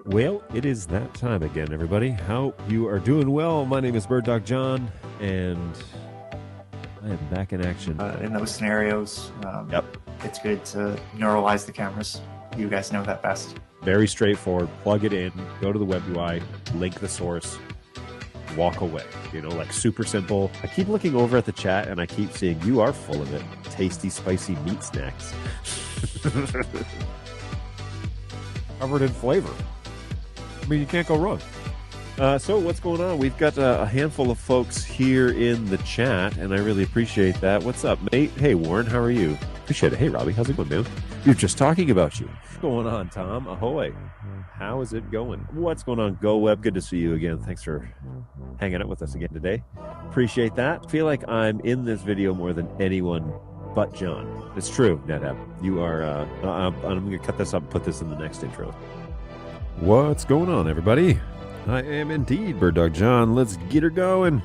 Well, it is that time again, everybody. How you are doing? Well, my name is Bird Dog John, and I am back in action. In those scenarios, Yep. it's good to neuralize the cameras. You guys know that best. Very straightforward. Plug it in, go to the web UI, link the source, walk away. Like super simple. I keep looking over at the chat, and I keep seeing you are full of it. Tasty, spicy meat snacks. Covered in flavor. I mean, you can't go wrong. So what's going on? We've got a handful of folks here in the chat, and I really appreciate that. What's up, mate? Hey, Warren, how are you? Appreciate it. Hey, Robbie, how's it going, man? You're just talking about you. What's going on, Tom? Ahoy. How is it going? What's going on, GoWeb? Good to see you again. Thanks for hanging out with us again today. Appreciate that. Feel like I'm in this video more than anyone but John. It's true, NetApp. You are, I'm going to cut this up and put this in the next intro. What's going on, everybody? I am indeed Bird Dog John. Let's get her going.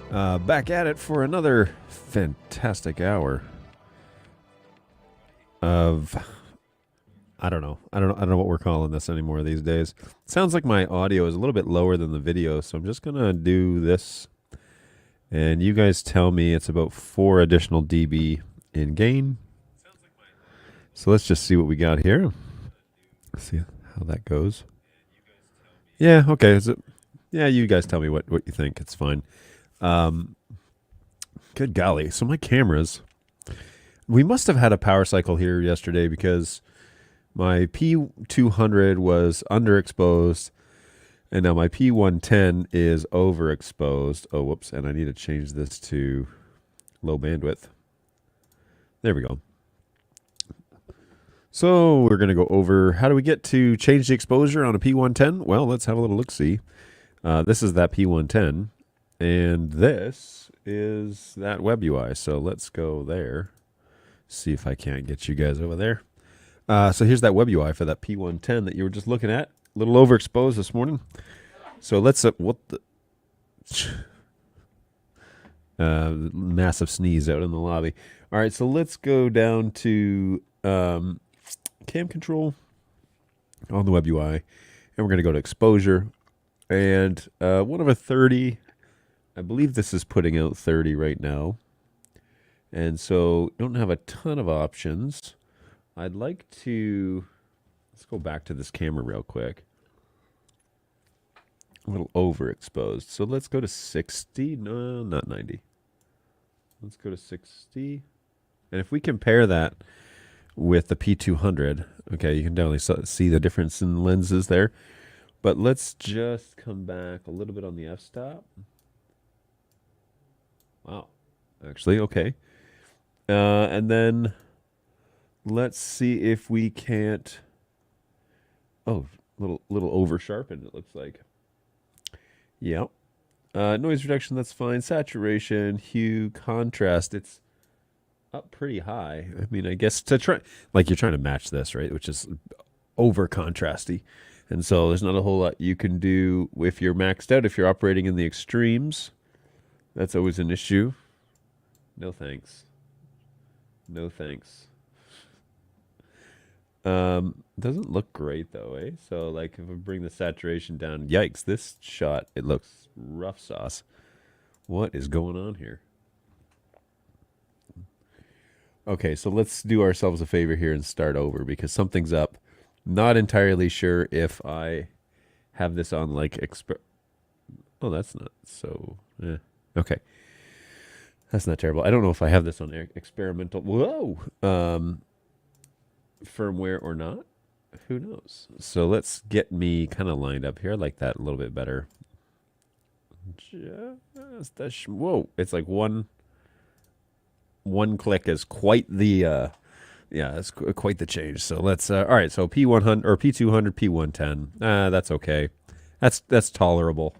Back at it for another fantastic hour of I don't know what we're calling this anymore these days. Sounds like my audio is a little bit lower than the video, so I'm just gonna do this, and you guys tell me it's about 4 additional dB in gain. So let's just see what we got here. Let's see how that goes. Yeah, okay. Yeah, you guys tell me what you think. It's fine. Good golly. So my cameras, we must have had a power cycle here yesterday because my P200 was underexposed, and now my P110 is overexposed. Oh, whoops. And I need to change this to low bandwidth. There we go. So we're going to go over how do we get to change the exposure on a P110? Well, let's have a little look-see. This is that P110, and this is that web UI. So let's go there, see if I can't get you guys over there. So here's that web UI for that P110 that you were just looking at. A little overexposed this morning. So let's, massive sneeze out in the lobby. All right, so let's go down to cam control on the web UI, and we're going to go to exposure, and 1/30. I believe this is putting out 30 right now, and so don't have a ton of options. I'd like to, let's go back to this camera real quick. A little overexposed, so let's go to 60. No, not 90. Let's go to 60, and if we compare that with the P200, okay, you can definitely see the difference in lenses there. But let's just come back a little bit on the f-stop. Wow, actually, okay. And then let's see if we can't. Oh, little over sharpened. It looks like. Yeah. Noise reduction, that's fine. Saturation, hue, contrast. It's up pretty high. I mean, I guess to try, like you're trying to match this, right? Which is over contrasty. And so there's not a whole lot you can do if you're maxed out. If you're operating in the extremes, that's always an issue. No thanks. No thanks. Doesn't look great though, eh? So like if we bring the saturation down, yikes, this shot, it looks rough sauce. What is going on here? Okay, so let's do ourselves a favor here and start over because something's up. Not entirely sure if I have this on like oh, that's not so. Okay, that's not terrible. I don't know if I have this on experimental. Whoa, firmware or not. Who knows? So let's get me kind of lined up here. I like that a little bit better. Whoa, it's like one click is quite the yeah, it's quite the change. So let's all right, so P100 or P200, P110. That's okay. That's tolerable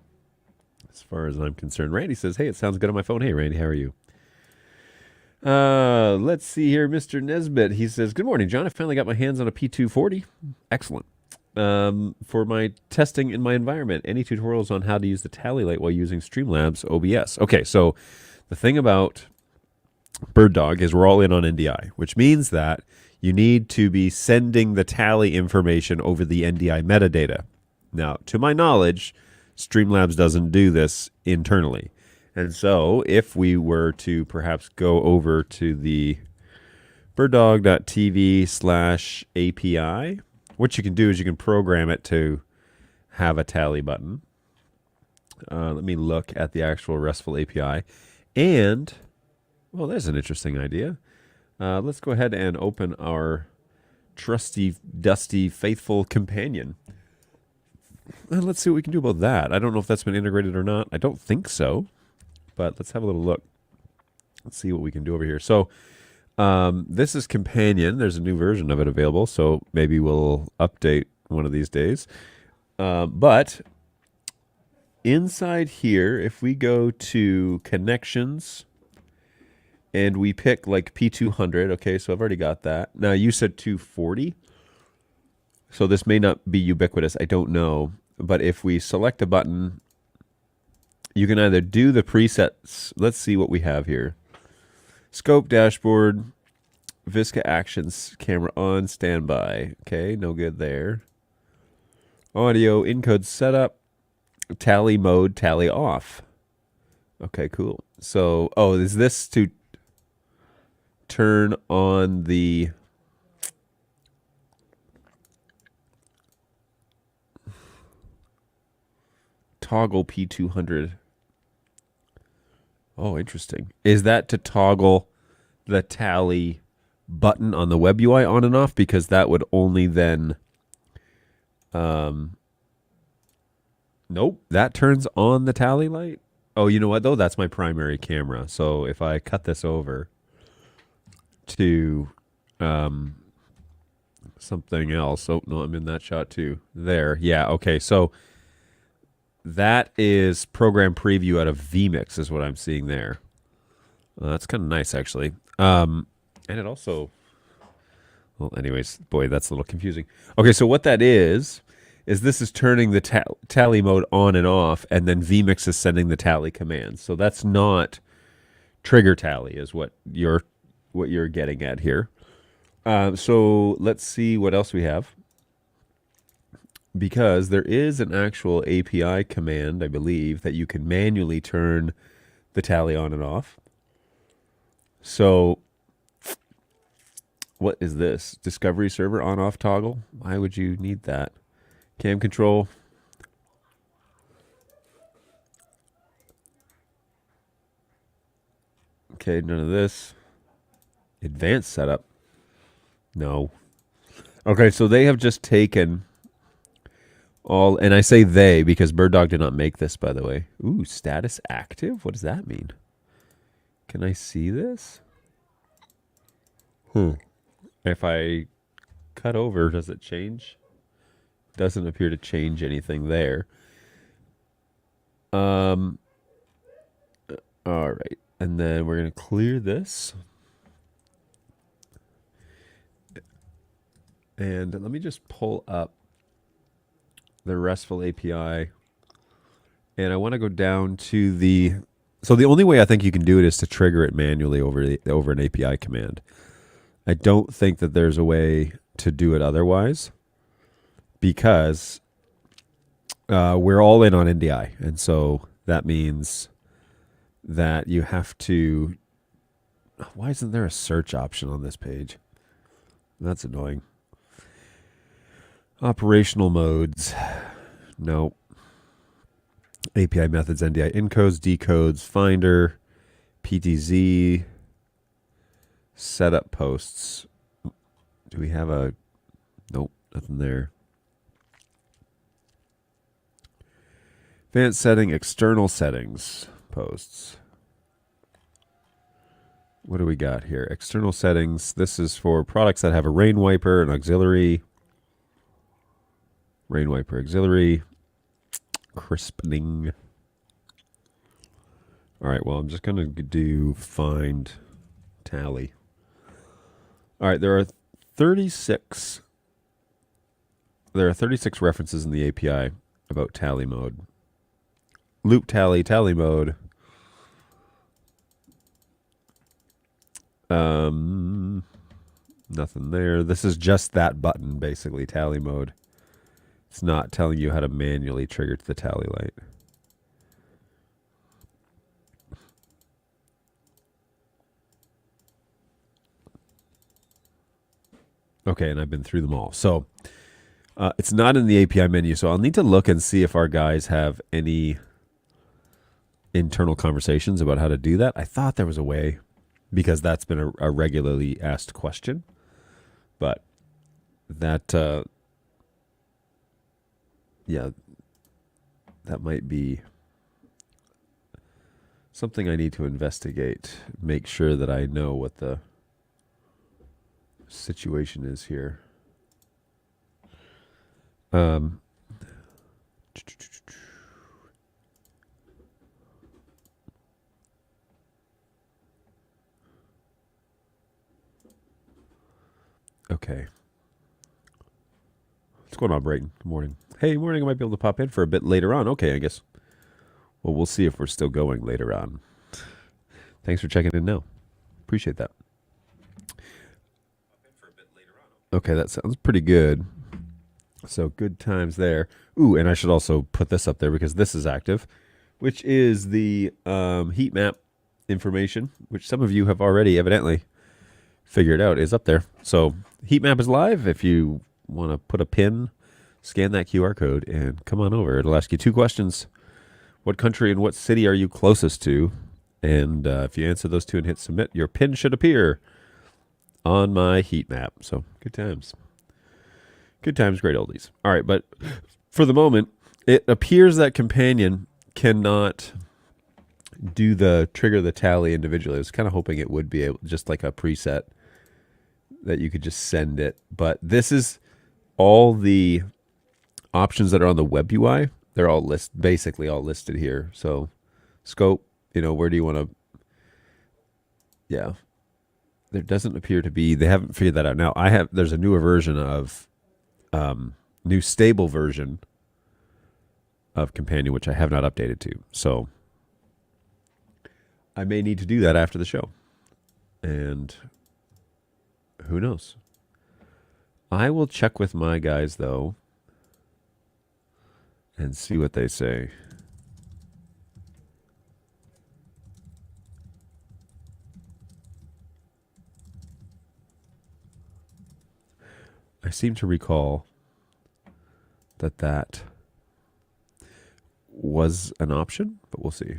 as far as I'm concerned. Randy says, "Hey, it sounds good on my phone." Hey, Randy, how are you? Let's see here, Mr. Nesbitt. He says, "Good morning, John. I finally got my hands on a P240. Excellent. For my testing in my environment. Any tutorials on how to use the Tally Light while using Streamlabs OBS?" Okay, so the thing about Bird Dog is we're all in on NDI, which means that you need to be sending the tally information over the NDI metadata. Now, to my knowledge, Streamlabs doesn't do this internally. And so if we were to perhaps go over to the birddog.tv/API, what you can do is you can program it to have a tally button. Let me look at the actual RESTful API. And, well, there's an interesting idea. Let's go ahead and open our trusty, dusty, faithful companion. Let's see what we can do about that. I don't know if that's been integrated or not. I don't think so, but let's have a little look. Let's see what we can do over here. So this is Companion. There's a new version of it available, so maybe we'll update one of these days. But inside here, if we go to Connections and we pick like P200, okay, so I've already got that. Now you said 240. So this may not be ubiquitous. I don't know. But if we select a button, you can either do the presets. Let's see what we have here. Scope, dashboard, Visca actions, camera on, standby. Okay, no good there. Audio, encode setup, tally mode, tally off. Okay, cool. So, oh, is this to turn on the... toggle P200. Oh, interesting. Is that to toggle the tally button on the web UI on and off? Because that would only then... nope, that turns on the tally light. Oh, you know what, though? That's my primary camera. So if I cut this over to something else... Oh, no, I'm in that shot too. There. Yeah, okay. So that is program preview out of vMix is what I'm seeing there. That's kind of nice, actually. And it also... Well, anyways, boy, that's a little confusing. Okay, so what that is this is turning the tally mode on and off, and then vMix is sending the tally commands. So that's not trigger tally is what you're getting at here. So let's see what else we have. Because there is an actual API command, I believe, that you can manually turn the tally on and off. So what is this? Discovery server on-off toggle? Why would you need that? Cam control. Okay, none of this. Advanced setup. No. Okay, so they have just taken... all, and I say they because BirdDog did not make this, by the way. Ooh, status active? What does that mean? Can I see this? If I cut over, does it change? Doesn't appear to change anything there. All right. And then we're going to clear this. And let me just pull up the RESTful API, and I want to go down to the... So the only way I think you can do it is to trigger it manually over an API command. I don't think that there's a way to do it otherwise, because we're all in on NDI, and so that means that you have to... Why isn't there a search option on this page? That's annoying. Operational modes. No. API methods, NDI encodes, decodes, finder, PTZ, setup posts. Do we have a... Nope, nothing there. Advanced setting, external settings, posts. What do we got here? External settings. This is for products that have a rain wiper, an auxiliary... Rain wiper auxiliary, crispening. All right, well, I'm just going to do find tally. All right, there are 36 references in the API about tally mode. Loop tally, tally mode. Nothing there. This is just that button, basically, tally mode. It's not telling you how to manually trigger to the tally light. Okay, and I've been through them all. So it's not in the API menu, so I'll need to look and see if our guys have any internal conversations about how to do that. I thought there was a way because that's been a regularly asked question. But that, yeah, that might be something I need to investigate. Make sure that I know what the situation is here. Okay. What's going on, Brayton? Good morning. Hey, morning. I might be able to pop in for a bit later on. Okay, I guess. Well, we'll see if we're still going later on. Thanks for checking in now. Appreciate that. Okay, that sounds pretty good. So good times there. Ooh, and I should also put this up there because this is active, which is the heat map information, which some of you have already evidently figured out is up there. So heat map is live. If you want to put a pin, scan that QR code and come on over. It'll ask you 2 questions. What country and what city are you closest to? And if you answer those 2 and hit submit, your pin should appear on my heat map. So good times. Good times, great oldies. All right, but for the moment, it appears that Companion cannot trigger the tally individually. I was kind of hoping it would be able, just like a preset that you could just send it. But this is all the options that are on the web UI. They're all basically all listed here. So scope, where do you want to, yeah. There doesn't appear to be, they haven't figured that out. Now there's a newer version of, new stable version of Companion, which I have not updated to. So I may need to do that after the show. And who knows? I will check with my guys, though, and see what they say. I seem to recall that was an option, but we'll see.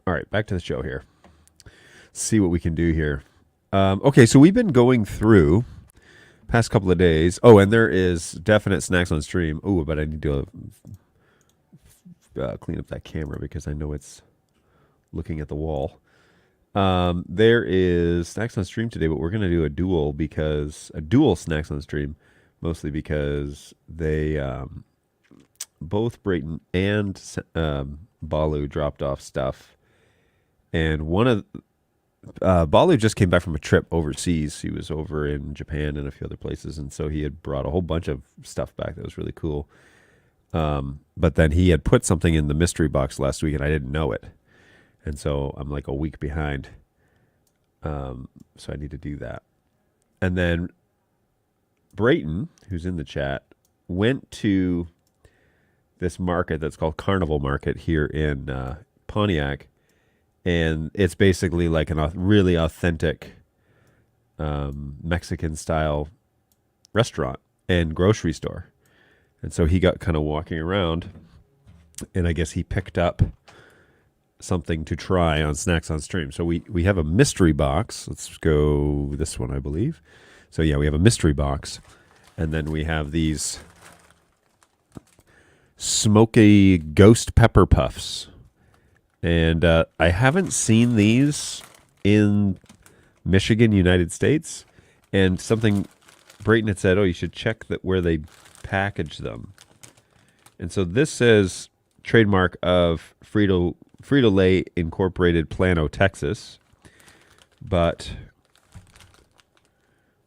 All right, back to the show here. See what we can do here. Okay, so we've been going through past couple of days. Oh, and there is definite snacks on stream. Oh, but I need to clean up that camera because I know it's looking at the wall. There is snacks on stream today, but we're going to do a dual snacks on stream, mostly because they both Brayton and Balu dropped off stuff, and one of Balu just came back from a trip overseas. He was over in Japan and a few other places, and so he had brought a whole bunch of stuff back that was really cool. But then he had put something in the mystery box last week, and I didn't know it. And so I'm like a week behind. So I need to do that. And then Brayton, who's in the chat, went to this market that's called Carnival Market here in Pontiac. And it's basically like a really authentic Mexican-style restaurant and grocery store. And so he got kind of walking around, and I guess he picked up something to try on Snacks on Stream. So we have a mystery box. Let's go this one, I believe. So yeah, we have a mystery box. And then we have these smoky ghost pepper puffs. And I haven't seen these in Michigan, United States. And something Brayton had said, you should check that where they package them. And so this says trademark of Frito-Lay Incorporated, Plano, Texas. But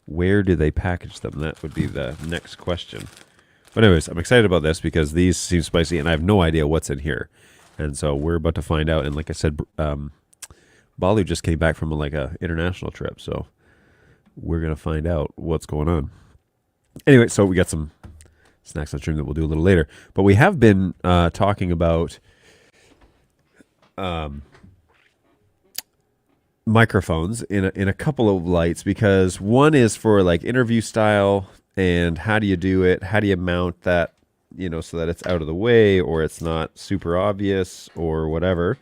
where do they package them? That would be the next question. But anyways, I'm excited about this because these seem spicy, and I have no idea what's in here. And so we're about to find out. And like I said, Balu just came back from like a international trip, so we're gonna find out what's going on. Anyway, so we got some snacks on stream that we'll do a little later. But we have been talking about microphones in a couple of lights, because one is for like interview style and how do you do it? How do you mount that, so that it's out of the way or it's not super obvious or whatever.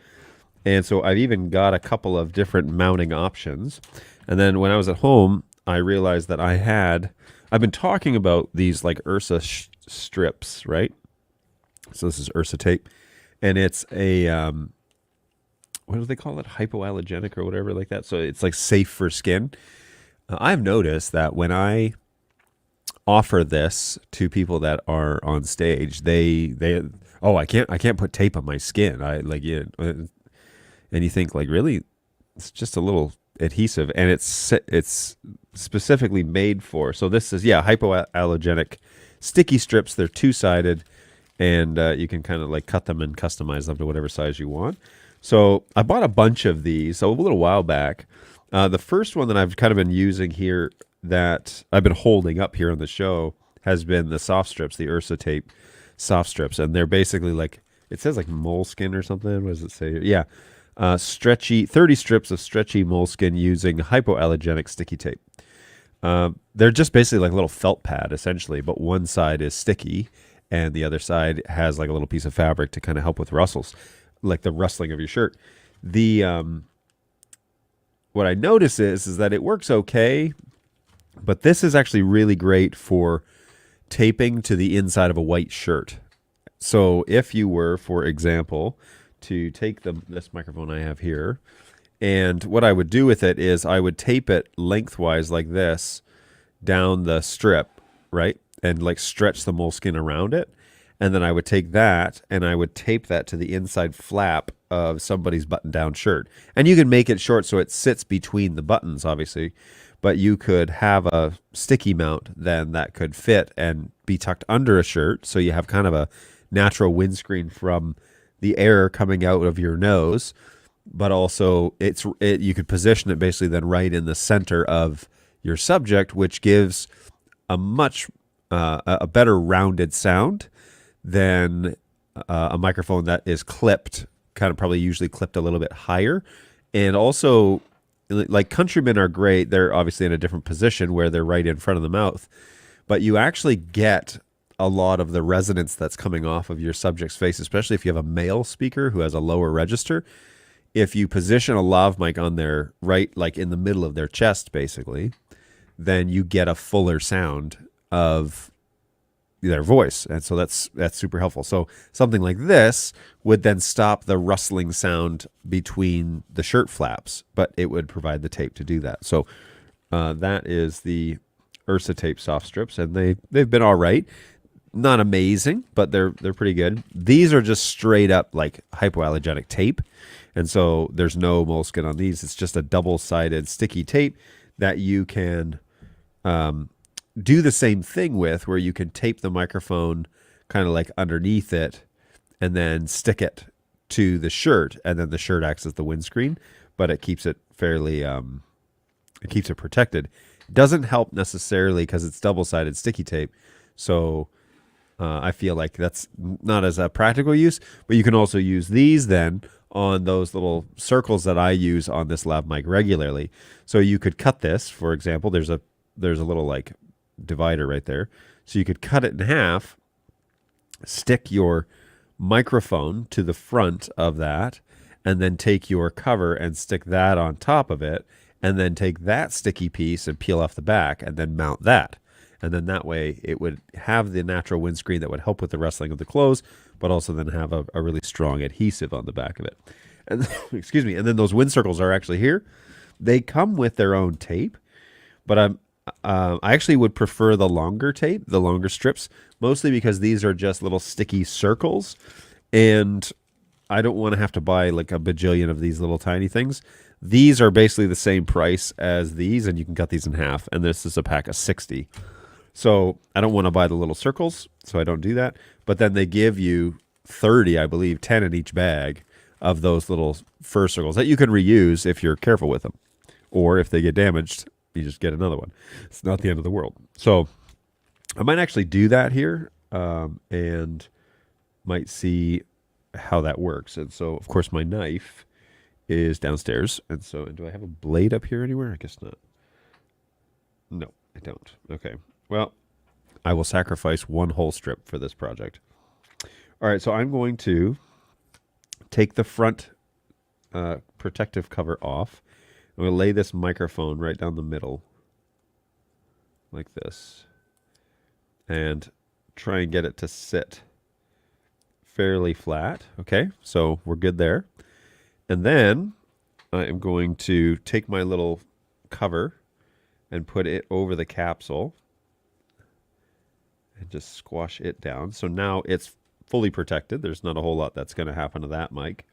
And so I've even got a couple of different mounting options. And then when I was at home, I realized that I've been talking about these like Ursa strips, right? So this is Ursa tape, and it's a what do they call it? Hypoallergenic or whatever like that. So it's like safe for skin. I've noticed that when I offer this to people that are on stage, they I can't put tape on my skin. And you think like, really? It's just a little adhesive, and it's specifically made for. So this is hypoallergenic sticky strips. They're two-sided, and you can kind of like cut them and customize them to whatever size you want. So I bought a bunch of these a little while back. The first one that I've kind of been using here, that I've been holding up here on the show, has been the soft strips, the Ursa tape soft strips, and they're basically like, it says like moleskin or something. What does it say? Yeah. Stretchy 30 strips of stretchy moleskin using hypoallergenic sticky tape. They're just basically like a little felt pad essentially, but one side is sticky and the other side has like a little piece of fabric to kind of help with rustles, like the rustling of your shirt. The what I notice is that it works okay, but this is actually really great for taping to the inside of a white shirt. So if you were, for example, to take this microphone I have here, and what I would do with it is I would tape it lengthwise like this down the strip, right? And like stretch the moleskin around it. And then I would take that and I would tape that to the inside flap of somebody's button-down shirt. And you can make it short so it sits between the buttons, obviously. But you could have a sticky mount then that could fit and be tucked under a shirt. So you have kind of a natural windscreen from the air coming out of your nose, but also you could position it basically then right in the center of your subject, which gives a much a better rounded sound than a microphone that is clipped, kind of probably usually clipped a little bit higher. And also, like Countrymen are great. They're obviously in a different position where they're right in front of the mouth, but you actually get a lot of the resonance that's coming off of your subject's face, especially if you have a male speaker who has a lower register. If you position a lav mic on their right, like in the middle of their chest, basically, then you get a fuller sound of their voice. And so that's super helpful. So something like this would then stop the rustling sound between the shirt flaps, but it would provide the tape to do that. So that is the Ursa tape soft strips, and they've been all right. Not amazing, but they're pretty good. These are just straight up like hypoallergenic tape, and so there's no moleskin on these. It's just a double-sided sticky tape that you can do the same thing with, where you can tape the microphone kind of like underneath it and then stick it to the shirt, and then the shirt acts as the windscreen, but it keeps it fairly it keeps it protected. It doesn't help necessarily because it's double-sided sticky tape, so I feel like that's not as a practical use, but you can also use these then on those little circles that I use on this lav mic regularly. So you could cut this, for example, there's a little like divider right there. So you could cut it in half, stick your microphone to the front of that, and then take your cover and stick that on top of it, and then take that sticky piece and peel off the back and then mount that. And then that way it would have the natural windscreen that would help with the rustling of the clothes, but also then have a really strong adhesive on the back of it. And excuse me. And then those wind circles are actually here. They come with their own tape, but I actually would prefer the longer tape, the longer strips, mostly because these are just little sticky circles. And I don't want to have to buy like a bajillion of these little tiny things. These are basically the same price as these, and you can cut these in half. And this is a pack of 60. So I don't want to buy the little circles, so I don't do that. But then they give you 30, I believe, 10 in each bag of those little fur circles that you can reuse if you're careful with them. Or if they get damaged, you just get another one. It's not the end of the world. So I might actually do that here and might see how that works. And so, of course, my knife is downstairs. And so, do I have a blade up here anywhere? I guess not. No, I don't. Okay. Well, I will sacrifice one whole strip for this project. All right, so I'm going to take the front protective cover off. I'm going to lay this microphone right down the middle, like this, and try and get it to sit fairly flat. Okay, so we're good there. And then I am going to take my little cover and put it over the capsule and just squash it down. So now it's fully protected. There's not a whole lot that's going to happen to that mic.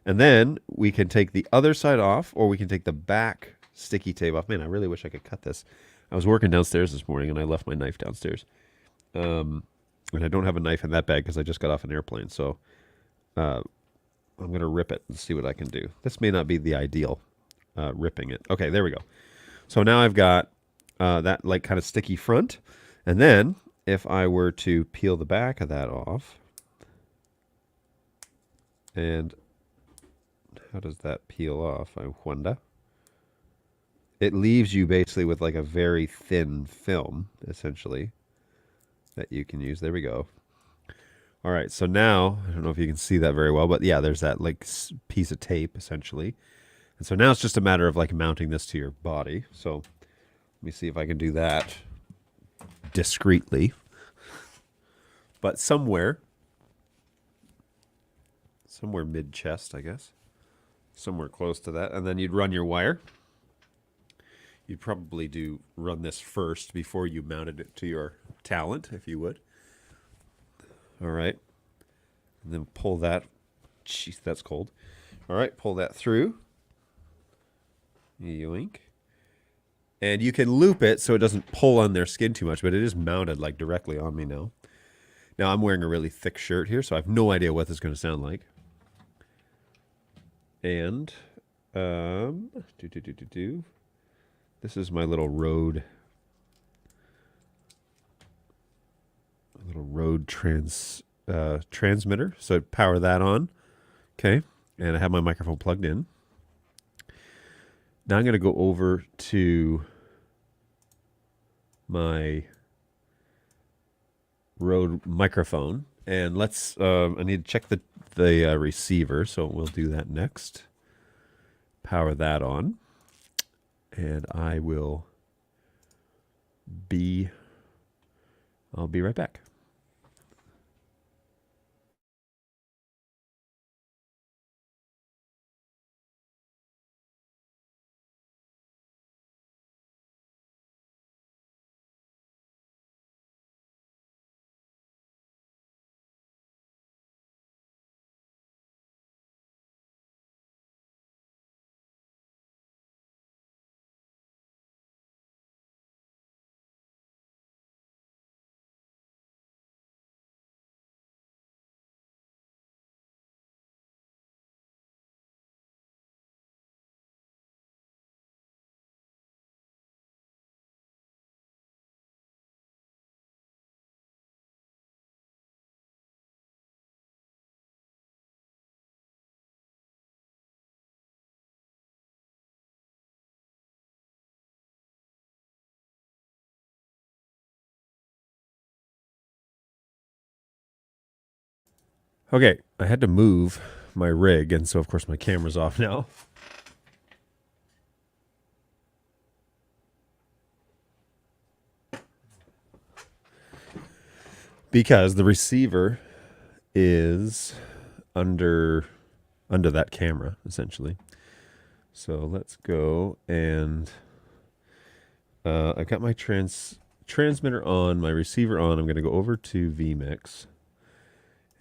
And then we can take the other side off, or we can take the back sticky tape off. Man, I really wish I could cut this. I was working downstairs this morning and I left my knife downstairs. And I don't have a knife in that bag because I just got off an airplane. So I'm going to rip it and see what I can do. This may not be the ideal ripping it. Okay, there we go. So now I've got that like kind of sticky front. And then if I were to peel the back of that off, and how does that peel off, I wonder? It leaves you basically with like a very thin film, essentially, that you can use. There we go. All right, so now, I don't know if you can see that very well, but yeah, there's that like piece of tape, essentially. And so now it's just a matter of like mounting this to your body. So let me see if I can do that discreetly. But somewhere mid-chest, I guess. Somewhere close to that. And then you'd run your wire. You'd probably run this first before you mounted it to your talent, if you would. All right. And then pull that. Jeez, that's cold. All right, pull that through. Yoink. And you can loop it so it doesn't pull on their skin too much, but it is mounted like directly on me now. Now I'm wearing a really thick shirt here, so I have no idea what this is going to sound like. And this is my little Rode transmitter. So I'd power that on. Okay. And I have my microphone plugged in. Now I'm going to go over to my Rode microphone, and let's I need to check the receiver, so we'll do that next. Power that on, and I'll be right back. Okay, I had to move my rig, and so of course my camera's off now. Because the receiver is under that camera, essentially. So let's go, and I've got my transmitter on, my receiver on. I'm going to go over to vMix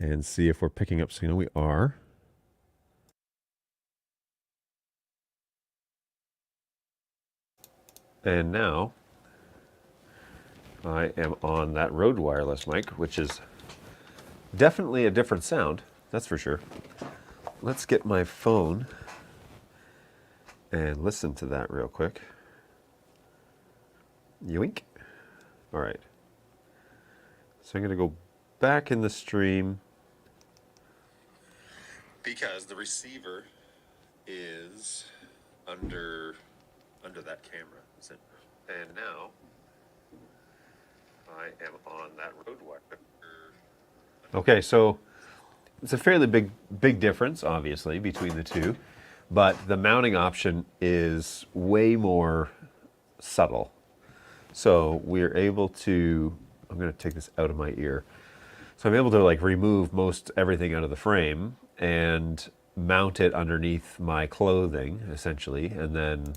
and see if we're picking up signal. We are. And now I am on that Rode wireless mic, which is definitely a different sound, that's for sure. Let's get my phone and listen to that real quick. Yoink. All right. So I'm going to go back in the stream because the receiver is under that camera. Is it? And now I am on that Rode wire. Okay, so it's a fairly big difference, obviously, between the two, but the mounting option is way more subtle. So we're able to, I'm going to take this out of my ear. So I'm able to like remove most everything out of the frame and mount it underneath my clothing, essentially, and then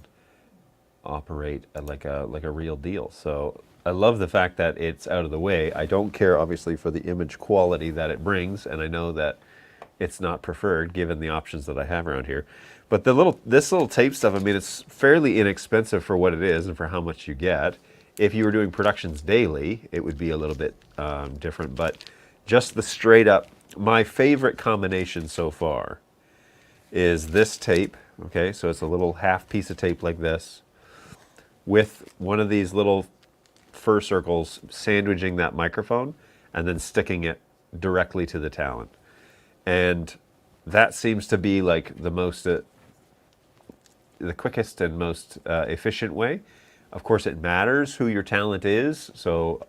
operate like a real deal. So I love the fact that it's out of the way. I don't care, obviously, for the image quality that it brings, and I know that it's not preferred given the options that I have around here. But this little tape stuff, I mean, it's fairly inexpensive for what it is and for how much you get. If you were doing productions daily, it would be a little bit different, but just the straight up, my favorite combination so far is this tape. Okay, so it's a little half piece of tape like this with one of these little fur circles sandwiching that microphone and then sticking it directly to the talent. And that seems to be like the most, the quickest and most efficient way. Of course, it matters who your talent is. So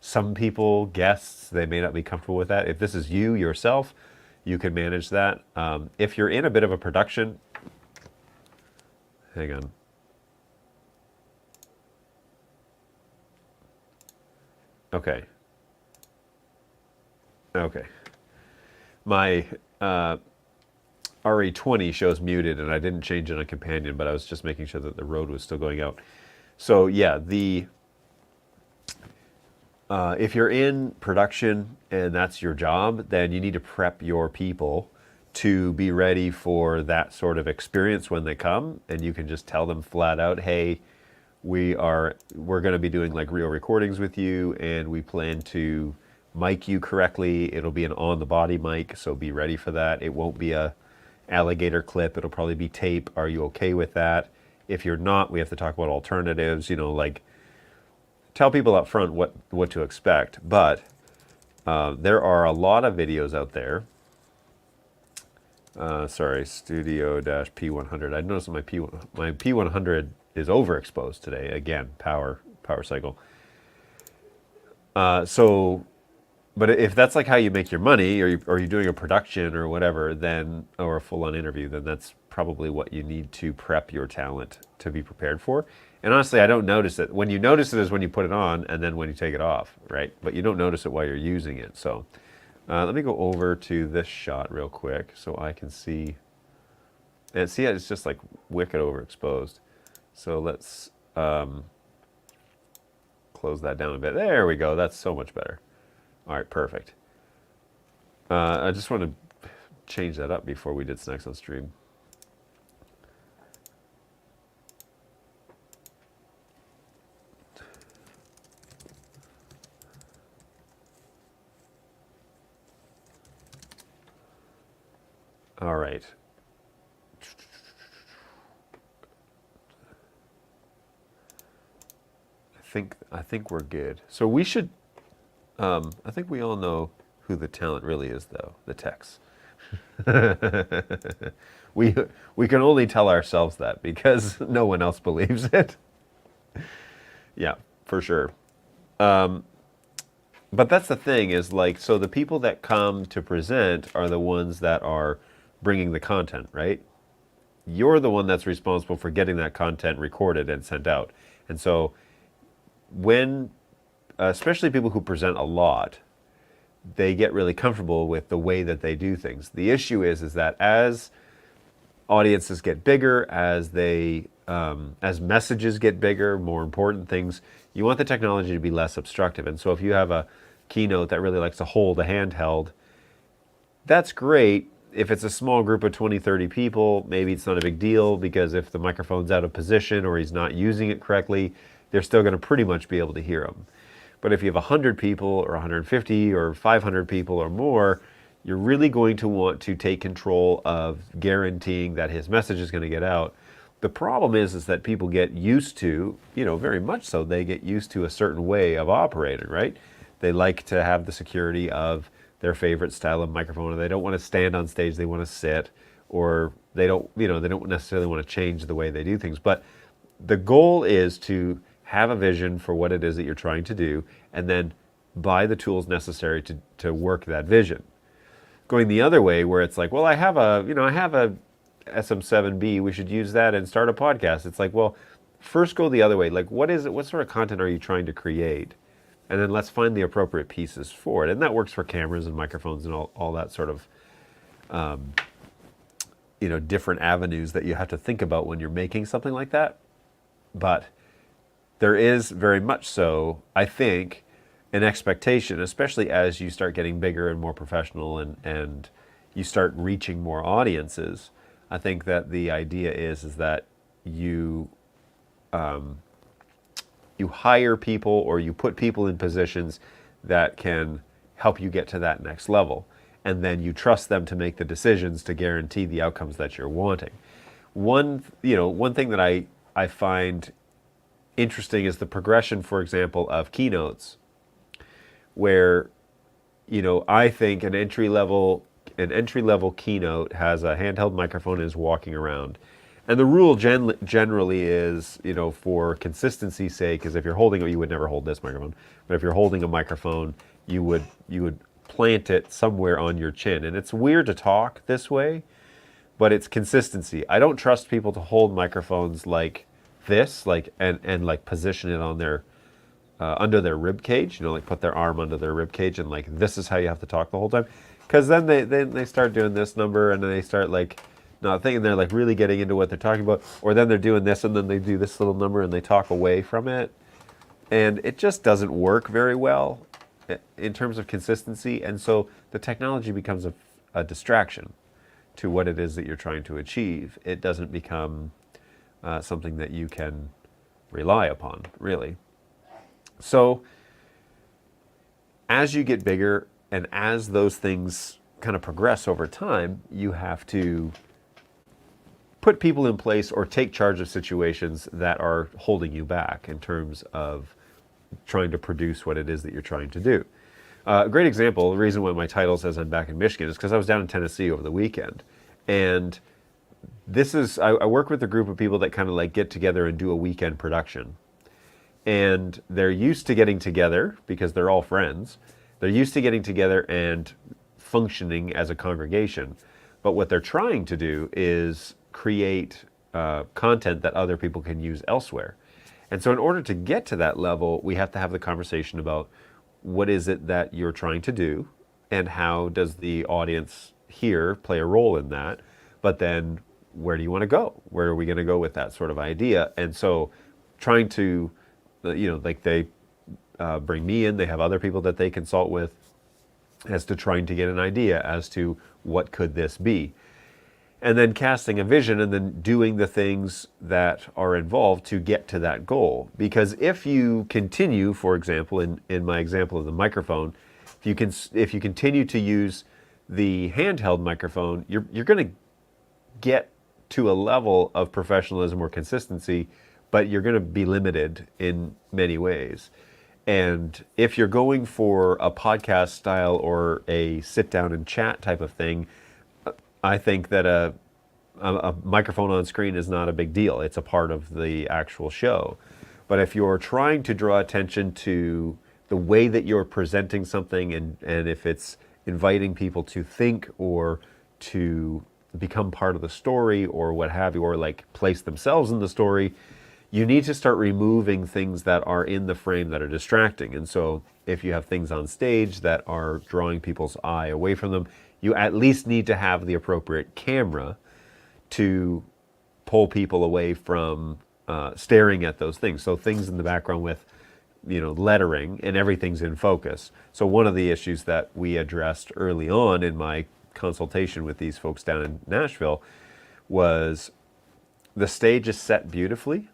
some people, guests, they may not be comfortable with that. If this is you yourself, you can manage that. If you're in a bit of a production, hang on. Okay. Okay. My RE20 shows muted, and I didn't change it on companion, but I was just making sure that the Rode was still going out. So yeah, if you're in production and that's your job, then you need to prep your people to be ready for that sort of experience when they come, and you can just tell them flat out, hey, we're going to be doing like real recordings with you, and we plan to mic you correctly. It'll be an on the body mic, so be ready for that. It won't be a alligator clip. It'll probably be tape. Are you okay with that? If you're not, we have to talk about alternatives, like tell people up front what to expect. But there are a lot of videos out there. Sorry, Studio-P100. I noticed my P100 is overexposed today. Again, power cycle. But if that's like how you make your money, or you're doing a production or whatever, then, or a full-on interview, then that's probably what you need to prep your talent to be prepared for. And honestly, I don't notice it. When you notice it is when you put it on and then when you take it off, right? But you don't notice it while you're using it. So let me go over to this shot real quick so I can see. And see, it's just like wicked overexposed. So let's close that down a bit. There we go. That's so much better. All right, perfect. I just want to change that up before we did Snacks on Stream. All right. I think we're good. So we should. I think we all know who the talent really is, though. The techs. we can only tell ourselves that because no one else believes it. Yeah, for sure. But that's the thing is like, so the people that come to present are the ones that are bringing the content, right? You're the one that's responsible for getting that content recorded and sent out. And so when, especially people who present a lot, they get really comfortable with the way that they do things. The issue is that as audiences get bigger, as messages get bigger, more important things, you want the technology to be less obstructive. And so if you have a keynote that really likes to hold a handheld, that's great, if it's a small group of 20, 30 people, maybe it's not a big deal because if the microphone's out of position or he's not using it correctly, they're still going to pretty much be able to hear him. But if you have 100 people or 150 or 500 people or more, you're really going to want to take control of guaranteeing that his message is going to get out. The problem is that people get used to, very much so, they get used to a certain way of operating, right? They like to have the security of their favorite style of microphone, or they don't want to stand on stage, they want to sit, or they don't necessarily want to change the way they do things. But the goal is to have a vision for what it is that you're trying to do, and then buy the tools necessary to work that vision. Going the other way, where it's like, well, I have a SM7B, we should use that and start a podcast. It's like, well, first go the other way. Like, what sort of content are you trying to create? And then let's find the appropriate pieces for it. And that works for cameras and microphones and all that sort of, different avenues that you have to think about when you're making something like that. But there is very much so, I think, an expectation, especially as you start getting bigger and more professional and you start reaching more audiences. I think that the idea is that you hire people or you put people in positions that can help you get to that next level. And then you trust them to make the decisions to guarantee the outcomes that you're wanting. One thing that I find interesting is the progression, for example, of keynotes, where, I think an entry level keynote has a handheld microphone and is walking around. And the rule generally is, for consistency's sake, is if you're holding it, you would never hold this microphone, but if you're holding a microphone, you would plant it somewhere on your chin. And it's weird to talk this way, but it's consistency. I don't trust people to hold microphones like this, and position it on their under their rib cage, put their arm under their rib cage and this is how you have to talk the whole time. Because then they start doing this number and then they start not thinking, they're really getting into what they're talking about, or then they're doing this and then they do this little number and they talk away from it. And it just doesn't work very well in terms of consistency. And so the technology becomes a distraction to what it is that you're trying to achieve. It doesn't become something that you can rely upon, really. So as you get bigger and as those things kind of progress over time, you have to put people in place or take charge of situations that are holding you back in terms of trying to produce what it is that you're trying to do. A great example, the reason why my title says I'm back in Michigan is because I was down in Tennessee over the weekend. And I work with a group of people that kind of get together and do a weekend production. And they're used to getting together because they're all friends. They're used to getting together and functioning as a congregation. But what they're trying to do is create content that other people can use elsewhere. And so in order to get to that level, we have to have the conversation about what is it that you're trying to do and how does the audience here play a role in that. But then where do you want to go? Where are we going to go with that sort of idea? And so trying to, they bring me in, they have other people that they consult with as to trying to get an idea as to what could this be. And then casting a vision and then doing the things that are involved to get to that goal. Because if you continue, for example, in my example of the microphone, if you continue to use the handheld microphone, you're going to get to a level of professionalism or consistency, but you're going to be limited in many ways. And if you're going for a podcast style or a sit down and chat type of thing, I think that a microphone on screen is not a big deal. It's a part of the actual show. But if you're trying to draw attention to the way that you're presenting something and if it's inviting people to think or to become part of the story or what have you, or place themselves in the story, you need to start removing things that are in the frame that are distracting. And so if you have things on stage that are drawing people's eye away from them, you at least need to have the appropriate camera to pull people away from staring at those things. So things in the background with, lettering and everything's in focus. So one of the issues that we addressed early on in my consultation with these folks down in Nashville was the stage is set beautifully.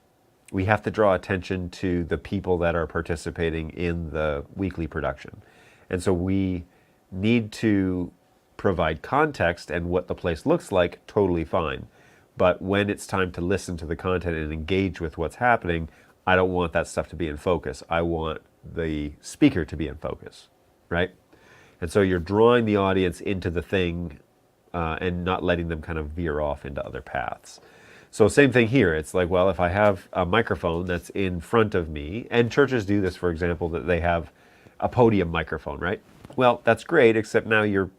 We have to draw attention to the people that are participating in the weekly production. And so we need to provide context and what the place looks like, totally fine. But when it's time to listen to the content and engage with what's happening, I don't want that stuff to be in focus. I want the speaker to be in focus, right? And so you're drawing the audience into the thing and not letting them kind of veer off into other paths. So same thing here. It's like, well, if I have a microphone that's in front of me, and churches do this, for example, that they have a podium microphone, right? Well, that's great, except now your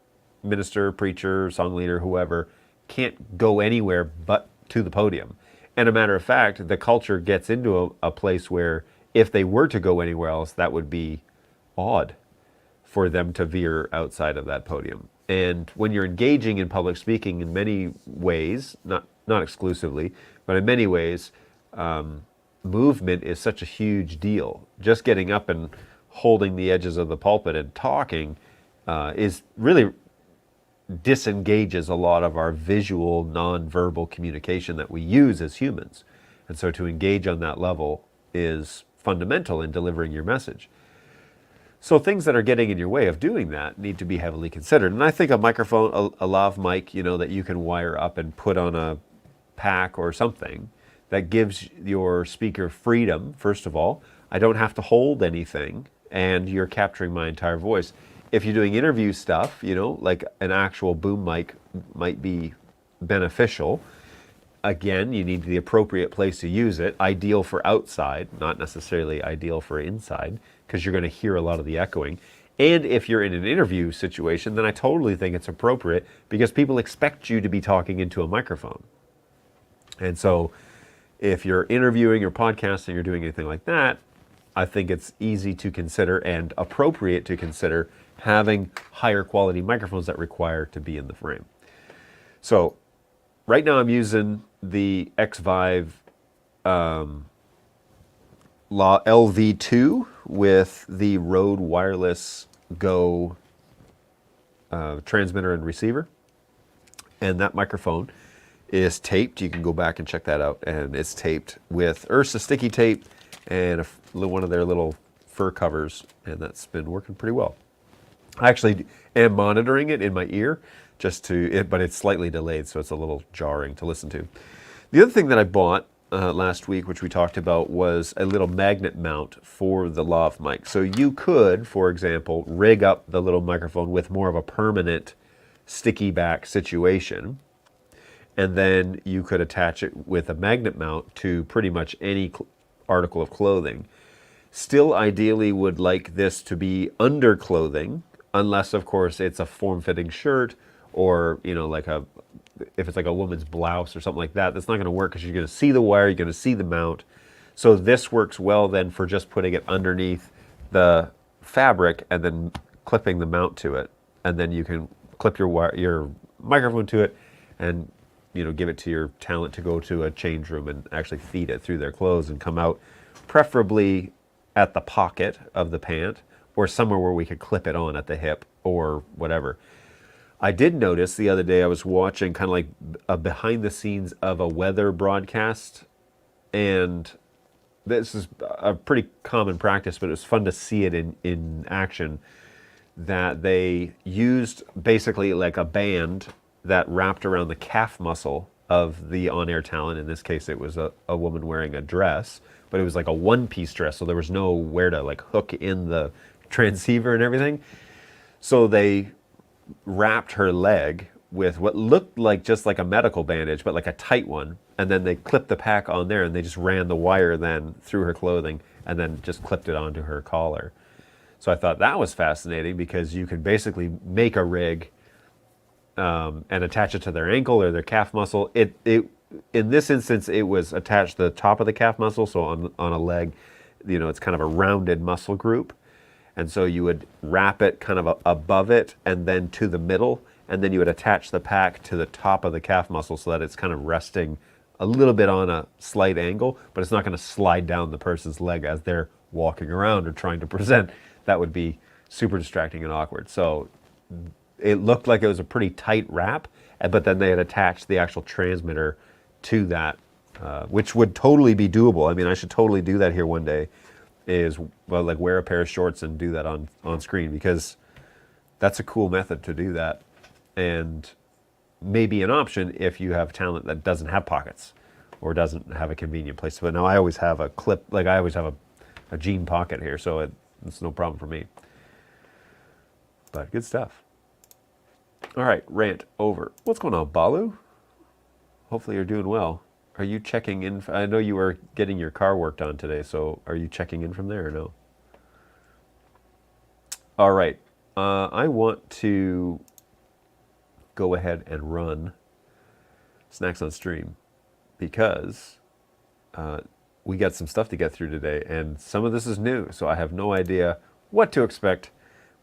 minister, preacher, song leader, whoever, can't go anywhere but to the podium. And a matter of fact, the culture gets into a place where if they were to go anywhere else, that would be odd for them to veer outside of that podium. And when you're engaging in public speaking in many ways, not exclusively, but in many ways, movement is such a huge deal. Just getting up and holding the edges of the pulpit and talking is really disengages a lot of our visual, non-verbal communication that we use as humans. And so to engage on that level is fundamental in delivering your message. So things that are getting in your way of doing that need to be heavily considered. And I think a microphone, a lav mic, that you can wire up and put on a pack or something that gives your speaker freedom, first of all. I don't have to hold anything, and you're capturing my entire voice. If you're doing interview stuff, like an actual boom mic might be beneficial. Again, you need the appropriate place to use it. Ideal for outside, not necessarily ideal for inside, because you're going to hear a lot of the echoing. And if you're in an interview situation, then I totally think it's appropriate because people expect you to be talking into a microphone. And so if you're interviewing or podcasting or doing anything like that, I think it's easy to consider and appropriate to consider having higher quality microphones that require to be in the frame. So right now I'm using the X-Vive LV2 with the Rode Wireless Go transmitter and receiver. And that microphone is taped. You can go back and check that out. And it's taped with Ursa sticky tape and one of their little fur covers. And that's been working pretty well. I actually am monitoring it in my ear but it's slightly delayed, so it's a little jarring to listen to. The other thing that I bought last week, which we talked about, was a little magnet mount for the lav mic. So you could, for example, rig up the little microphone with more of a permanent sticky back situation, and then you could attach it with a magnet mount to pretty much any article of clothing. Still ideally would like this to be under clothing, unless of course it's a form-fitting shirt or if it's like a woman's blouse or something like that. That's not going to work because you're going to see the wire, you're going to see the mount. So this works well then for just putting it underneath the fabric and then clipping the mount to it, and then you can clip your microphone to it and give it to your talent to go to a change room and actually feed it through their clothes and come out, preferably at the pocket of the pant or somewhere where we could clip it on at the hip or whatever. I did notice the other day I was watching kind of like a behind the scenes of a weather broadcast, and this is a pretty common practice, but it was fun to see it in action, that they used basically like a band that wrapped around the calf muscle of the on-air talent. In this case, it was a woman wearing a dress, but it was like a one-piece dress, so there was nowhere to like hook in the transceiver and everything. So they wrapped her leg with what looked like just like a medical bandage, but like a tight one. And then they clipped the pack on there and they just ran the wire then through her clothing and then just clipped it onto her collar. So I thought that was fascinating because you could basically make a rig and attach it to their ankle or their calf muscle. In this instance, it was attached to the top of the calf muscle. So on a leg, it's kind of a rounded muscle group. And so you would wrap it kind of above it and then to the middle, and then you would attach the pack to the top of the calf muscle so that it's kind of resting a little bit on a slight angle, but it's not going to slide down the person's leg as they're walking around or trying to present. That would be super distracting and awkward. So it looked like it was a pretty tight wrap, but then they had attached the actual transmitter to that, which would totally be doable. I mean, I should totally do that here one day. Is well, like wear a pair of shorts and do that on screen, because that's a cool method to do that, and maybe an option if you have talent that doesn't have pockets or doesn't have a convenient place. But now I always have a clip, like I always have a jean pocket here, so it's no problem for me. But good stuff. All right, rant over. What's going on, Balu? Hopefully you're doing well. Are you checking in? I know you were getting your car worked on today, so are you checking in from there or no? All right. I want to go ahead and run Snacks on Stream because we got some stuff to get through today, and some of this is new, so I have no idea what to expect.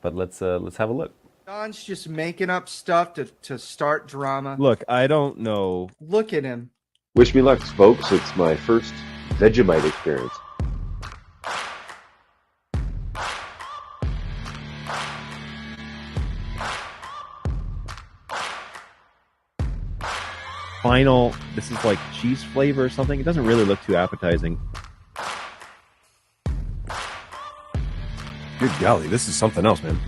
But let's have a look. Don's just making up stuff to start drama. Look, I don't know. Look at him. Wish me luck, folks. It's my first Vegemite experience. Final, this is like cheese flavor or something. It doesn't really look too appetizing. Good golly, this is something else, man.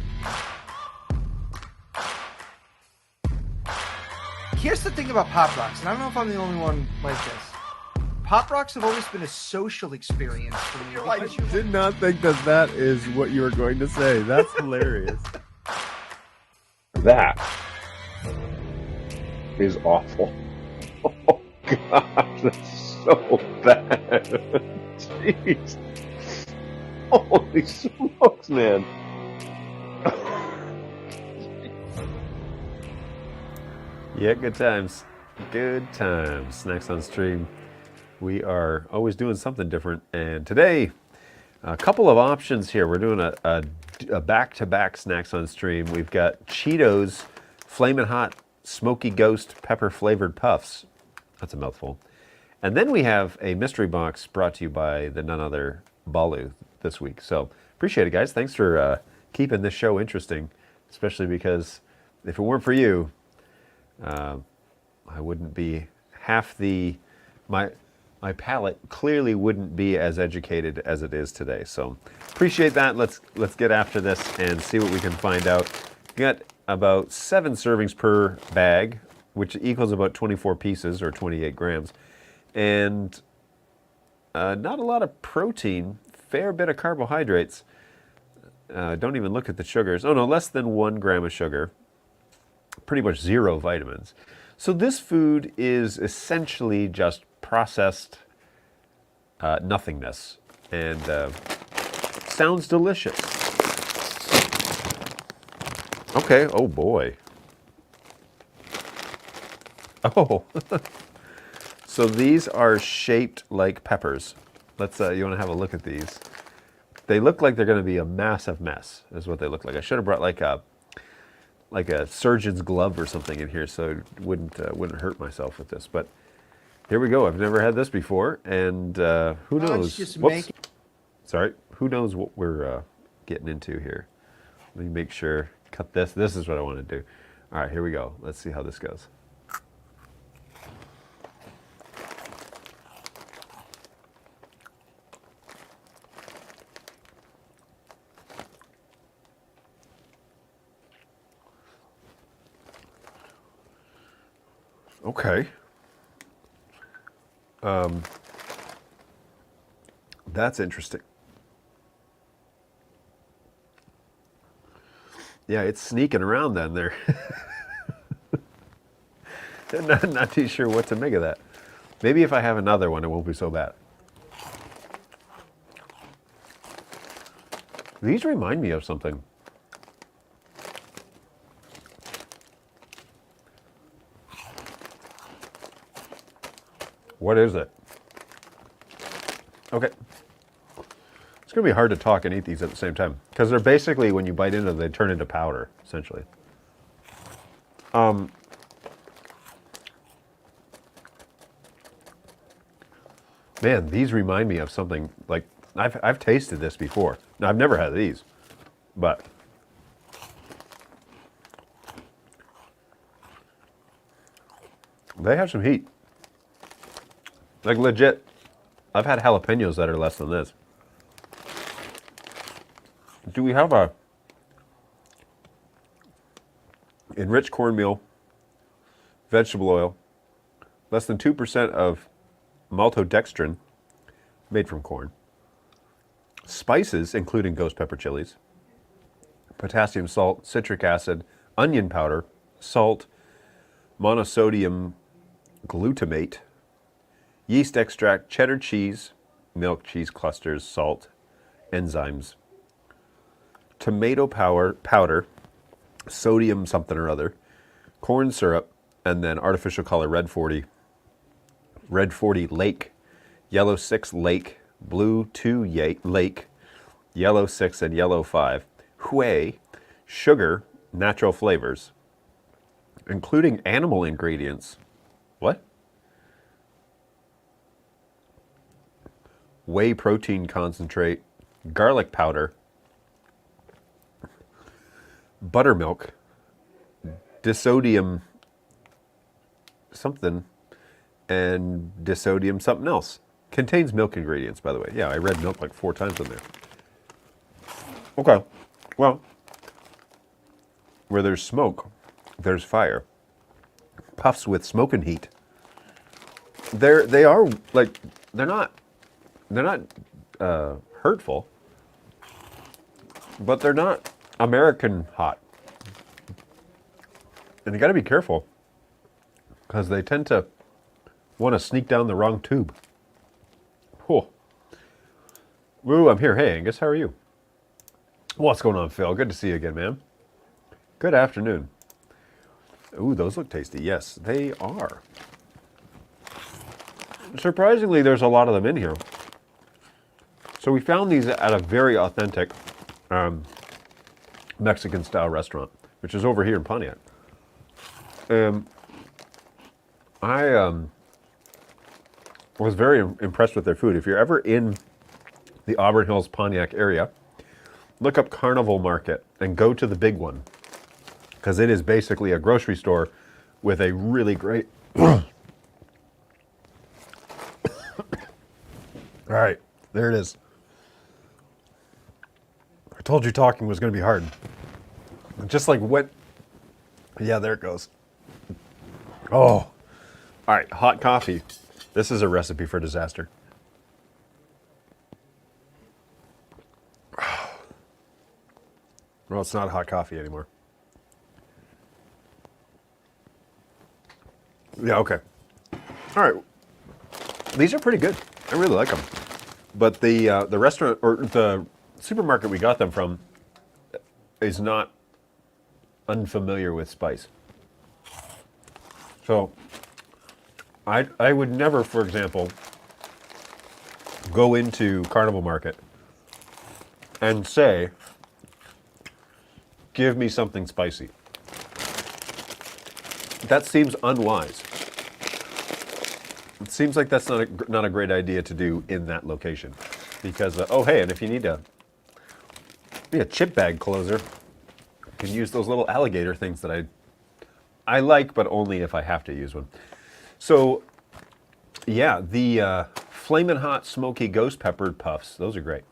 Here's the thing about Pop Rocks, and I don't know if I'm the only one like this. Pop Rocks have always been a social experience for me. I did not think that is what you were going to say. That's hilarious. That is awful. Oh, God, that's so bad. Jeez. Holy smokes, man. Yeah, good times. Good times. Snacks on Stream. We are always doing something different. And today, a couple of options here. We're doing a back-to-back Snacks on Stream. We've got Cheetos Flamin' Hot Smoky Ghost Pepper-Flavored Puffs. That's a mouthful. And then we have a mystery box brought to you by the none other Balu this week. So appreciate it, guys. Thanks for keeping this show interesting, especially because if it weren't for you, I wouldn't be half the my palate clearly wouldn't be as educated as it is today. So appreciate that. Let's get after this and see what we can find out. Got about 7 servings per bag, which equals about 24 pieces or 28 grams, and not a lot of protein. Fair bit of carbohydrates. Don't even look at the sugars. Oh no, less than 1 gram of sugar. Pretty much 0 vitamins. So this food is essentially just processed nothingness, and sounds delicious. Okay, oh boy. Oh, so these are shaped like peppers. Let's, you want to have a look at these? They look like they're going to be a massive mess, is what they look like. I should have brought like a surgeon's glove or something in here, so it wouldn't hurt myself with this. But here we go. I've never had this before, and who knows? Whoops. Sorry, who knows what we're getting into here? Let me make sure. Cut this. This is what I want to do. All right, here we go. Let's see how this goes. Okay. That's interesting. Yeah, it's sneaking around down there. not too sure what to make of that. Maybe if I have another one, it won't be so bad. These remind me of something. What is it? Okay. It's going to be hard to talk and eat these at the same time, because they're basically, when you bite into them, they turn into powder, essentially. Man, these remind me of something, like, I've tasted this before. Now, I've never had these, but They have some heat. Like legit. I've had jalapenos that are less than this. Do we have a enriched cornmeal, vegetable oil, less than 2% of maltodextrin, made from corn, spices, including ghost pepper chilies, potassium salt, citric acid, onion powder, salt, monosodium glutamate, yeast extract, cheddar cheese, milk, cheese clusters, salt, enzymes, tomato powder, sodium something or other, corn syrup, and then artificial color red 40 lake, yellow 6 lake, blue 2 lake, yellow 6 and yellow 5, whey, sugar, natural flavors, including animal ingredients. What? Whey protein concentrate, garlic powder, buttermilk, disodium something, and disodium something else. Contains milk ingredients, by the way. Yeah, I read milk like 4 times in there. Okay, well, where there's smoke, there's fire. Puffs with smoke and heat. They are like, they're not hurtful, but they're not American hot. And you got to be careful because they tend to want to sneak down the wrong tube. Cool. Woo, I'm here. Hey, Angus, how are you? What's going on, Phil? Good to see you again, man. Good afternoon. Ooh, those look tasty. Yes, they are. Surprisingly, there's a lot of them in here. So we found these at a very authentic Mexican-style restaurant, which is over here in Pontiac. I was very impressed with their food. If you're ever in the Auburn Hills, Pontiac area, look up Carnival Market and go to the big one, because it is basically a grocery store with a really great... All right, there it is. I told you talking was going to be hard. Just like what... Yeah, there it goes. Oh. All right, hot coffee. This is a recipe for disaster. Well, it's not hot coffee anymore. Yeah, okay. All right. These are pretty good. I really like them. But the restaurant or the supermarket we got them from is not unfamiliar with spice. So I would never, for example, go into Carnival Market and say, give me something spicy. That seems unwise. It seems like that's not a great idea to do in that location. Because, oh hey, and if you need a chip bag closer, you can use those little alligator things that I like, but only if I have to use one. So, yeah, the Flamin' Hot Smoky Ghost Peppered Puffs, those are great.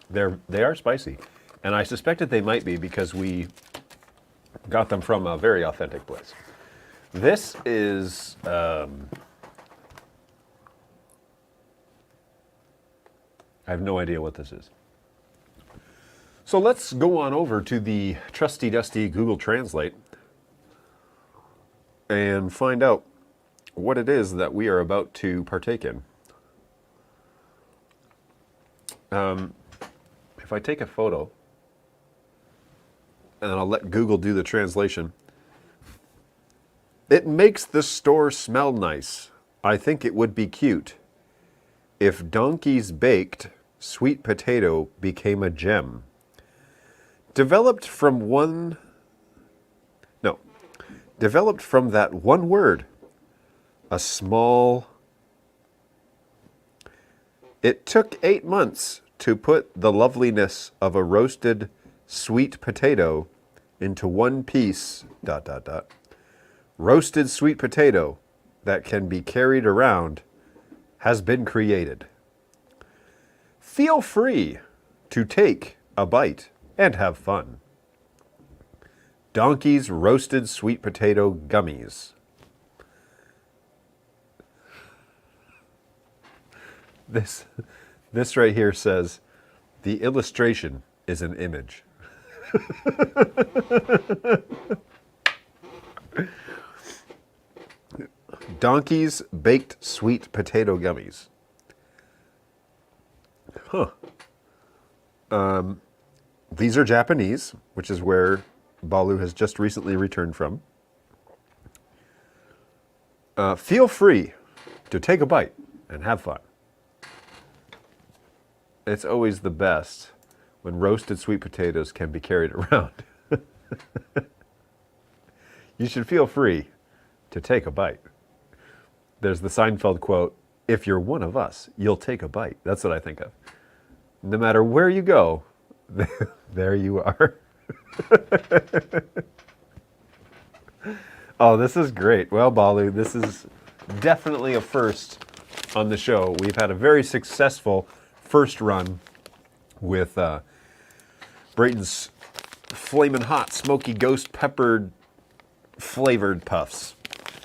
They are spicy. And I suspected they might be because we got them from a very authentic place. This is... I have no idea what this is. So let's go on over to the trusty dusty Google Translate and find out what it is that we are about to partake in. If I take a photo, and I'll let Google do the translation. It makes the store smell nice. I think it would be cute if Donkey's Baked Sweet Potato became a gem. Developed from that one word, a small... It took 8 months to put the loveliness of a roasted sweet potato into one piece, ... Roasted sweet potato. that can be carried around has been created. Feel free to take a bite and have fun. Donkey's Roasted Sweet Potato Gummies. This right here says, the illustration is an image. Donkey's Baked Sweet Potato Gummies. Huh. These are Japanese, which is where Balu has just recently returned from. Feel free to take a bite and have fun. It's always the best when roasted sweet potatoes can be carried around. You should feel free to take a bite. There's the Seinfeld quote, if you're one of us, you'll take a bite. That's what I think of. No matter where you go, there you are. Oh, this is great. Well, Balu, this is definitely a first on the show. We've had a very successful first run with Brayton's Flamin' Hot Smoky Ghost Peppered Flavored Puffs.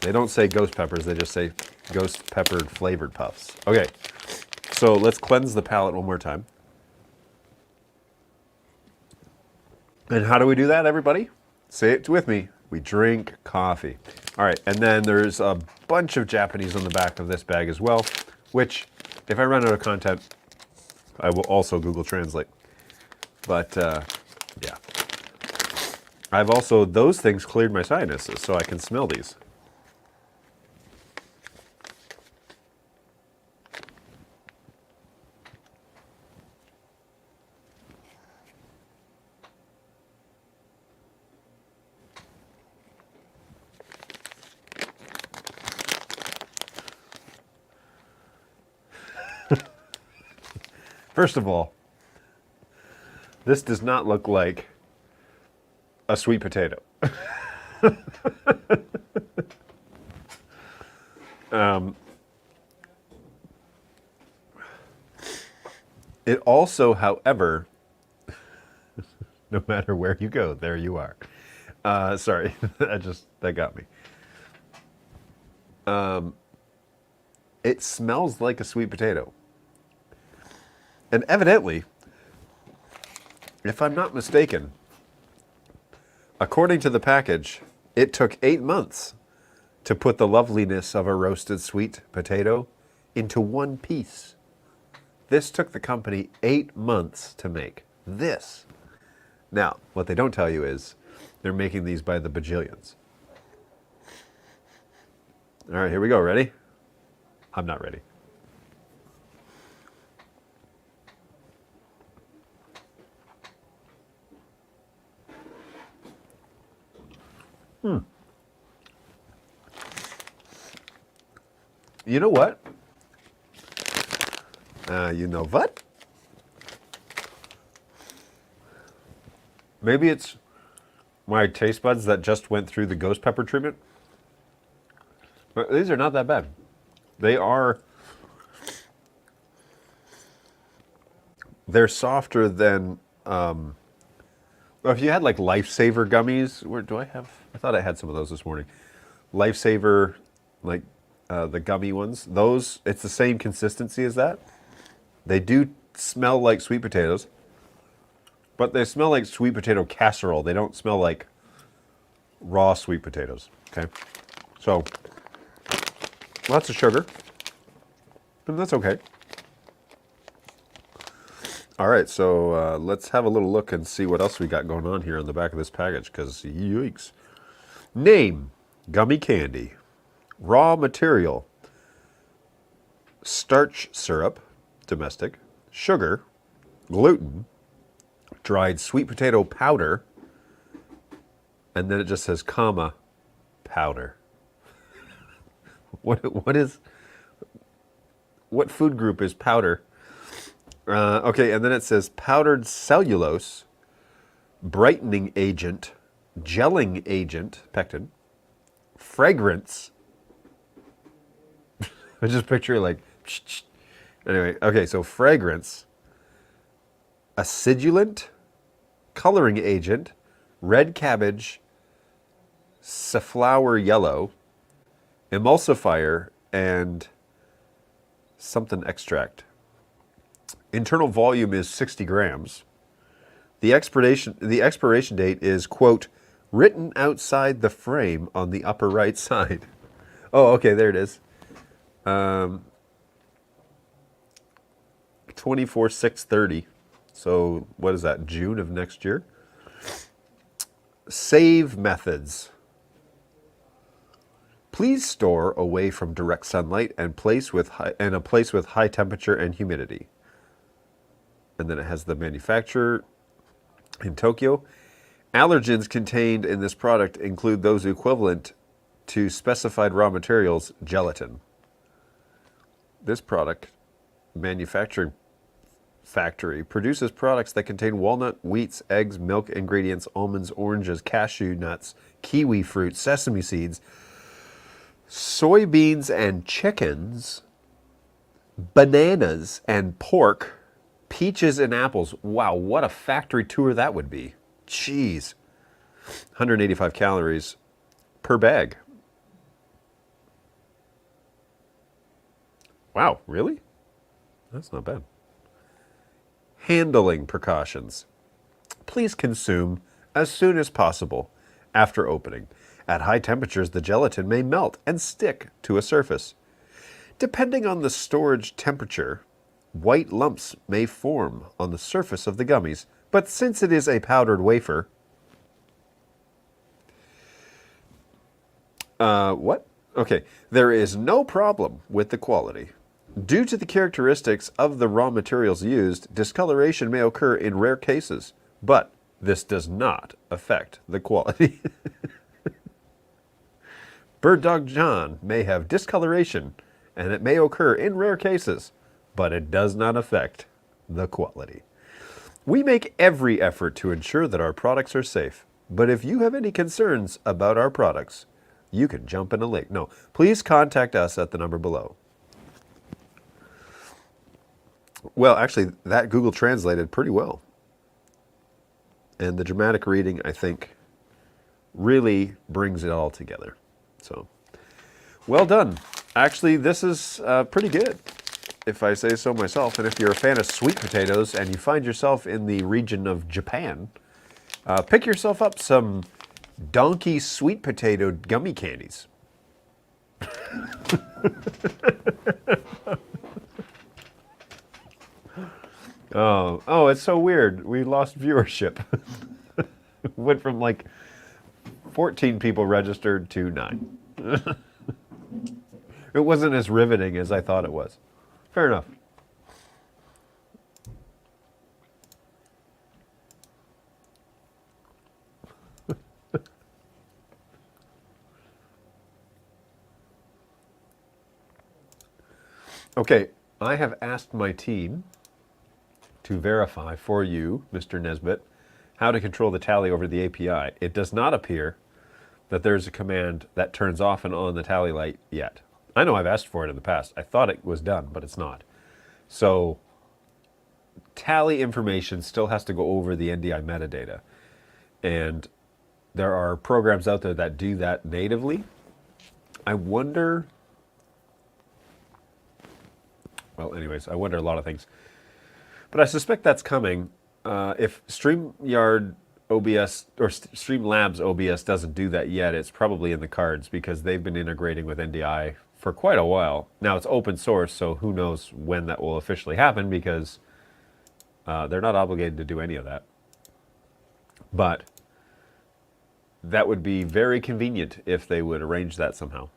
They don't say ghost peppers, they just say ghost peppered flavored puffs. Okay, so let's cleanse the palate one more time. And how do we do that, everybody? Say it with me. We drink coffee. All right, and then there's a bunch of Japanese on the back of this bag as well, which, if I run out of content, I will also Google Translate. But, yeah. I've also, those things cleared my sinuses, so I can smell these. First of all, this does not look like a sweet potato. It also, however, no matter where you go, there you are. Sorry, that got me. It smells like a sweet potato. And evidently, if I'm not mistaken, according to the package, it took 8 months to put the loveliness of a roasted sweet potato into one piece. This took the company 8 months to make. This. Now, what they don't tell you is they're making these by the bajillions. All right, here we go. Ready? I'm not ready. You know what? You know what? Maybe it's my taste buds that just went through the ghost pepper treatment. But these are not that bad. They're softer than, well, if you had like Lifesaver gummies, I thought I had some of those this morning. Lifesaver, like the gummy ones, those, it's the same consistency as that. They do smell like sweet potatoes, but they smell like sweet potato casserole. They don't smell like raw sweet potatoes, okay? So, lots of sugar, but that's okay. All right, so let's have a little look and see what else we got going on here on the back of this package, because yikes. Name, gummy candy. Raw material, starch syrup, domestic, sugar, gluten, dried sweet potato powder, and then it just says comma, powder. What food group is powder? Okay, and then it says powdered cellulose, brightening agent, gelling agent, pectin, fragrance, I just picture like, anyway, okay, so fragrance, acidulant, coloring agent, red cabbage, safflower yellow, emulsifier, and something extract. Internal volume is 60 grams. The expiration date is, quote, written outside the frame on the upper right side. Oh, okay, there it is. 24/6/30. So what is that, June of next year? Save methods. Please store away from direct sunlight and a place with high temperature and humidity. And then it has the manufacturer in Tokyo. Allergens contained in this product include those equivalent to specified raw materials, gelatin. This product manufacturing factory produces products that contain walnut, wheats, eggs, milk ingredients, almonds, oranges, cashew nuts, kiwi fruit, sesame seeds, soybeans and chickens, bananas and pork, peaches and apples. Wow, what a factory tour that would be. Jeez. 185 calories per bag. Wow, really? That's not bad. Handling precautions. Please consume as soon as possible after opening. At high temperatures, the gelatin may melt and stick to a surface. Depending on the storage temperature, white lumps may form on the surface of the gummies, but since it is a powdered wafer... what? Okay, there is no problem with the quality. Due to the characteristics of the raw materials used, discoloration may occur in rare cases, but this does not affect the quality. Bird Dog John may have discoloration, and it may occur in rare cases, but it does not affect the quality. We make every effort to ensure that our products are safe, but if you have any concerns about our products, you can jump in a lake. No, please contact us at the number below. Well, actually, that Google translated pretty well. And the dramatic reading, I think, really brings it all together. So, well done. Actually, this is pretty good, if I say so myself. And if you're a fan of sweet potatoes and you find yourself in the region of Japan, pick yourself up some donkey sweet potato gummy candies. Oh, it's so weird. We lost viewership. Went from like 14 people registered to 9. It wasn't as riveting as I thought it was. Fair enough. Okay, I have asked my team to verify for you, Mr. Nesbitt, how to control the tally over the API. It does not appear that there's a command that turns off and on the tally light yet. I know I've asked for it in the past. I thought it was done, but it's not. So tally information still has to go over the NDI metadata. And there are programs out there that do that natively. I wonder... Well, anyways, I wonder a lot of things. But I suspect that's coming. If StreamYard OBS or Streamlabs OBS doesn't do that yet, it's probably in the cards because they've been integrating with NDI for quite a while. Now it's open source, so who knows when that will officially happen because they're not obligated to do any of that. But that would be very convenient if they would arrange that somehow.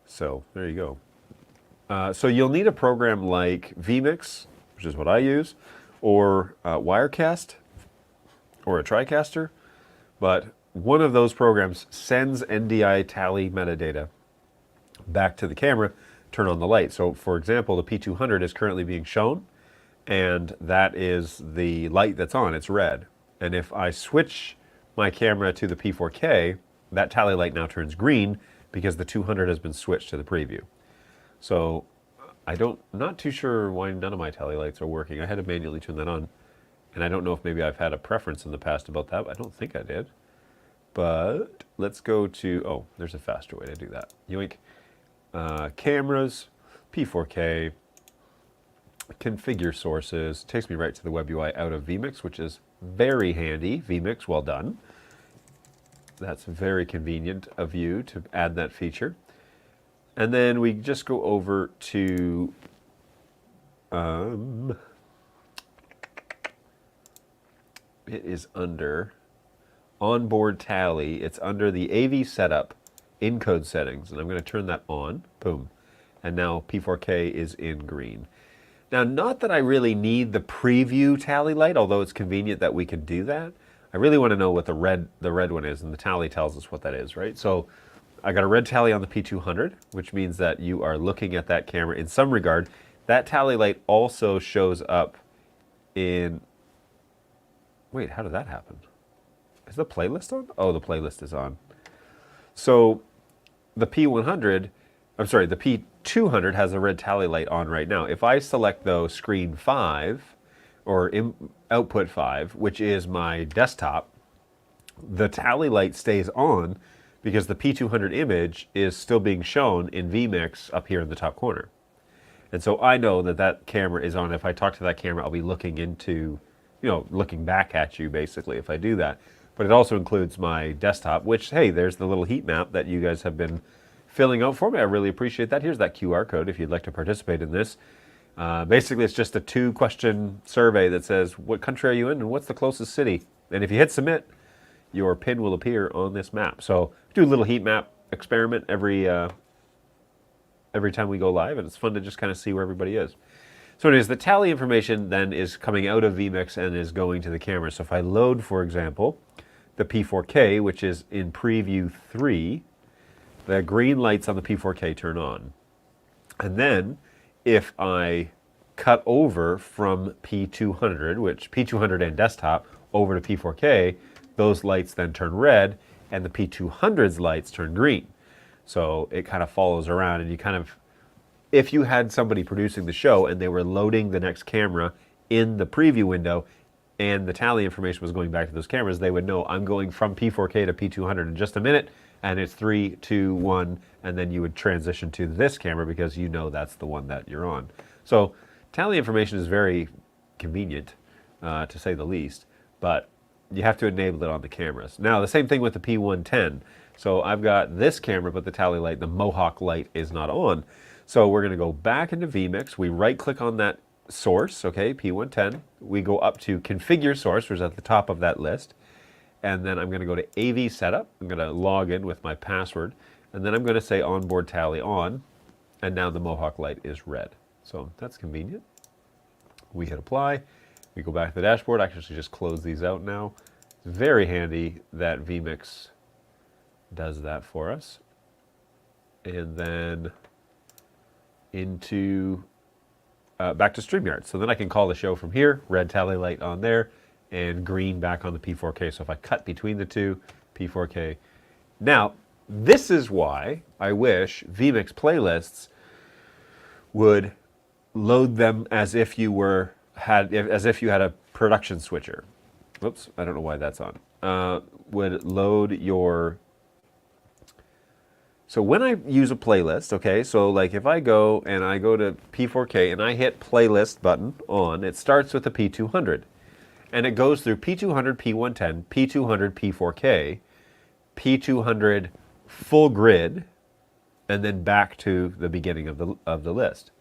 So there you go. So you'll need a program like vMix, which is what I use, or Wirecast, or a TriCaster. But one of those programs sends NDI tally metadata back to the camera, turn on the light. So for example, the P200 is currently being shown, and that is the light that's on, it's red. And if I switch my camera to the P4K, that tally light now turns green because the 200 has been switched to the preview. So not too sure why none of my tally lights are working. I had to manually turn that on, and I don't know if maybe I've had a preference in the past about that. I don't think I did. But let's go to, oh, there's a faster way to do that. Yoink. Cameras, P4K, configure sources. Takes me right to the web UI out of vMix, which is very handy. vMix, well done. That's very convenient of you to add that feature. And then we just go over to it is under onboard tally. It's under the AV setup encode settings, and I'm going to turn that on. Boom. And now P4K is in green. Now, not that I really need the preview tally light, although it's convenient that we can do that. I really want to know what the red one is, and the tally tells us what that is, right? So I got a red tally on the P200, which means that you are looking at that camera in some regard. That tally light also shows up in... Wait, how did that happen? Is the playlist on? Oh, the playlist is on. So the P200 has a red tally light on right now. If I select though screen 5 or output 5, which is my desktop, the tally light stays on because the P200 image is still being shown in vMix up here in the top corner. And so I know that that camera is on. If I talk to that camera, I'll be looking into, looking back at you basically if I do that. But it also includes my desktop, which, hey, there's the little heat map that you guys have been filling out for me. I really appreciate that. Here's that QR code if you'd like to participate in this. Basically, it's just a 2-question survey that says, what country are you in and what's the closest city? And if you hit submit, your pin will appear on this map. So do a little heat map experiment every time we go live, and it's fun to just kind of see where everybody is. So it is the tally information then is coming out of vMix and is going to the camera. So if I load, for example, the P4K, which is in preview 3, the green lights on the P4K turn on. And then if I cut over from P200, which P200 and desktop, over to P4K, those lights then turn red, and the P200's lights turn green. So it kind of follows around, and you kind of, if you had somebody producing the show and they were loading the next camera in the preview window and the tally information was going back to those cameras, they would know I'm going from P4K to P200 in just a minute, and it's 3, 2, 1, and then you would transition to this camera because you know that's the one that you're on. So tally information is very convenient, to say the least, but you have to enable it on the cameras. Now, the same thing with the P110. So I've got this camera, but the tally light, the Mohawk light, is not on. So we're going to go back into vMix. We right-click on that source, okay, P110. We go up to Configure Source, which is at the top of that list. And then I'm going to go to AV Setup. I'm going to log in with my password. And then I'm going to say Onboard Tally On. And now the Mohawk light is red. So that's convenient. We hit Apply. We go back to the dashboard. I can actually just close these out now. It's very handy that vMix does that for us. And then into back to StreamYard. So then I can call the show from here, red tally light on there, and green back on the P4K. So if I cut between the two, P4K. Now, this is why I wish vMix playlists would load them as if you had a production switcher. Whoops, I don't know why that's on. Would load your... So when I use a playlist, okay, so like if I go to P4K and I hit playlist button on, it starts with the P200. And it goes through P200, P110, P200, P4K, P200 full grid, and then back to the beginning of the list.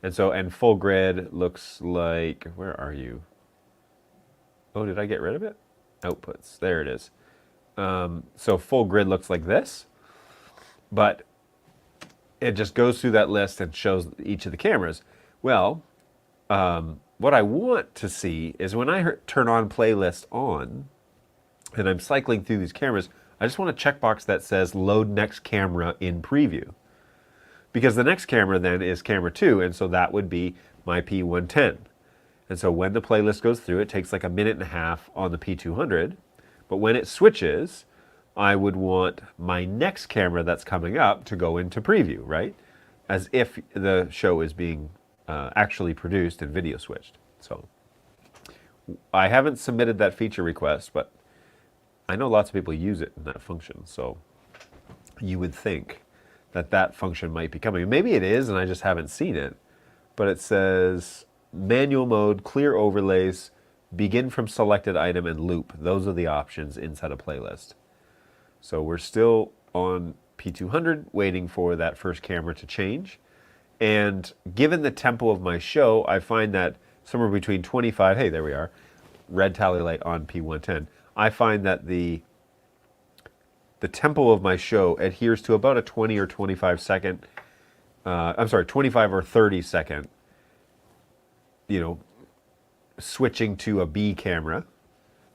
And so, and full grid looks like, where are you? Oh, did I get rid of it? Outputs, there it is. So full grid looks like this, but it just goes through that list and shows each of the cameras. Well, what I want to see is when I turn on playlist on, and I'm cycling through these cameras, I just want a checkbox that says load next camera in preview. Because the next camera then is camera 2, and so that would be my P110. And so when the playlist goes through, it takes like a minute and a half on the P200, but when it switches I would want my next camera that's coming up to go into preview, right? As if the show is being actually produced and video switched. So I haven't submitted that feature request, but I know lots of people use it in that function. So you would think that that function might be coming. Maybe it is, and I just haven't seen it. But it says manual mode, clear overlays, begin from selected item, and loop. Those are the options inside a playlist. So we're still on P200, waiting for that first camera to change. And given the tempo of my show, I find that somewhere between 25, hey, there we are, red tally light on P110. I find that the tempo of my show adheres to about a 20 or 25 second, 25 or 30 second, switching to a B camera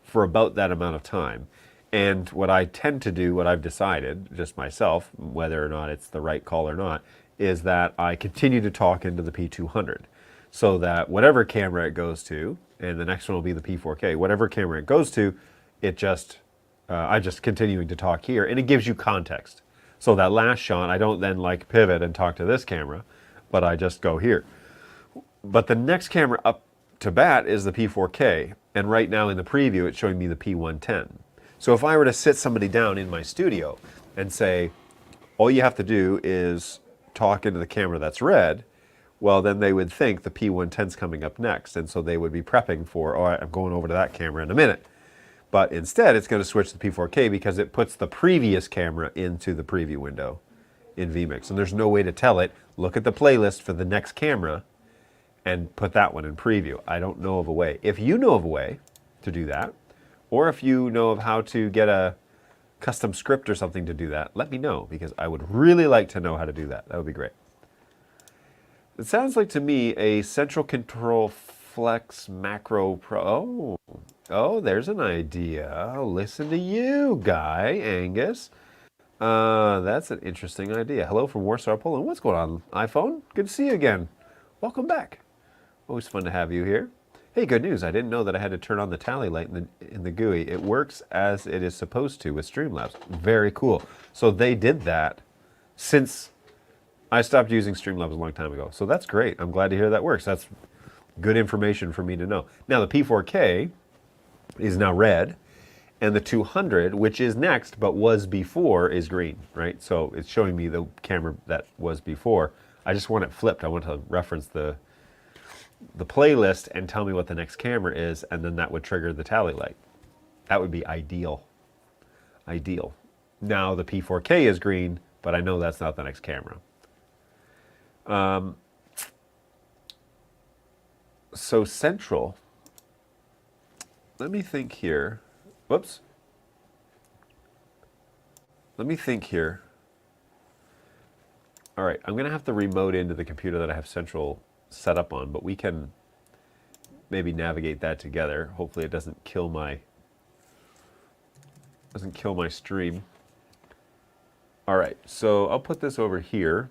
for about that amount of time. And what I tend to do, what I've decided, just myself, whether or not it's the right call or not, is that I continue to talk into the P200 so that whatever camera it goes to, and the next one will be the P4K, whatever camera it goes to, I'm just continuing to talk here, and it gives you context. So that last shot, I don't then pivot and talk to this camera, but I just go here. But the next camera up to bat is the P4K, and right now in the preview it's showing me the P110. So if I were to sit somebody down in my studio and say, all you have to do is talk into the camera that's red, well, then they would think the P110's coming up next, and so they would be prepping for, all right, I'm going over to that camera in a minute. But instead, it's going to switch to the P4K because it puts the previous camera into the preview window in vMix. And there's no way to tell it, look at the playlist for the next camera and put that one in preview. I don't know of a way. If you know of a way to do that, or if you know of how to get a custom script or something to do that, let me know, because I would really like to know how to do that. That would be great. It sounds like to me a central control flex macro pro. Oh, there's an idea. Listen to you, Guy Angus. That's an interesting idea. Hello from Warsaw, Poland. What's going on, iPhone? Good to see you again. Welcome back. Always fun to have you here. Hey, good news. I didn't know that I had to turn on the tally light in the GUI. It works as it is supposed to with Streamlabs. Very cool. So they did that since I stopped using Streamlabs a long time ago. So that's great. I'm glad to hear that works. That's good information for me to know. Now the P4K is now red, and the 200, which is next but was before, is green, right? So it's showing me the camera that was before. I just want it flipped. I want to reference the playlist and tell me what the next camera is, and then that would trigger the tally light. That would be ideal. Ideal. Now the P4K is green, but I know that's not the next camera. So central, let me think here. Whoops. Let me think here. All right, I'm going to have to remote into the computer that I have central set up on, but we can maybe navigate that together. Hopefully it doesn't kill my stream. All right, so I'll put this over here.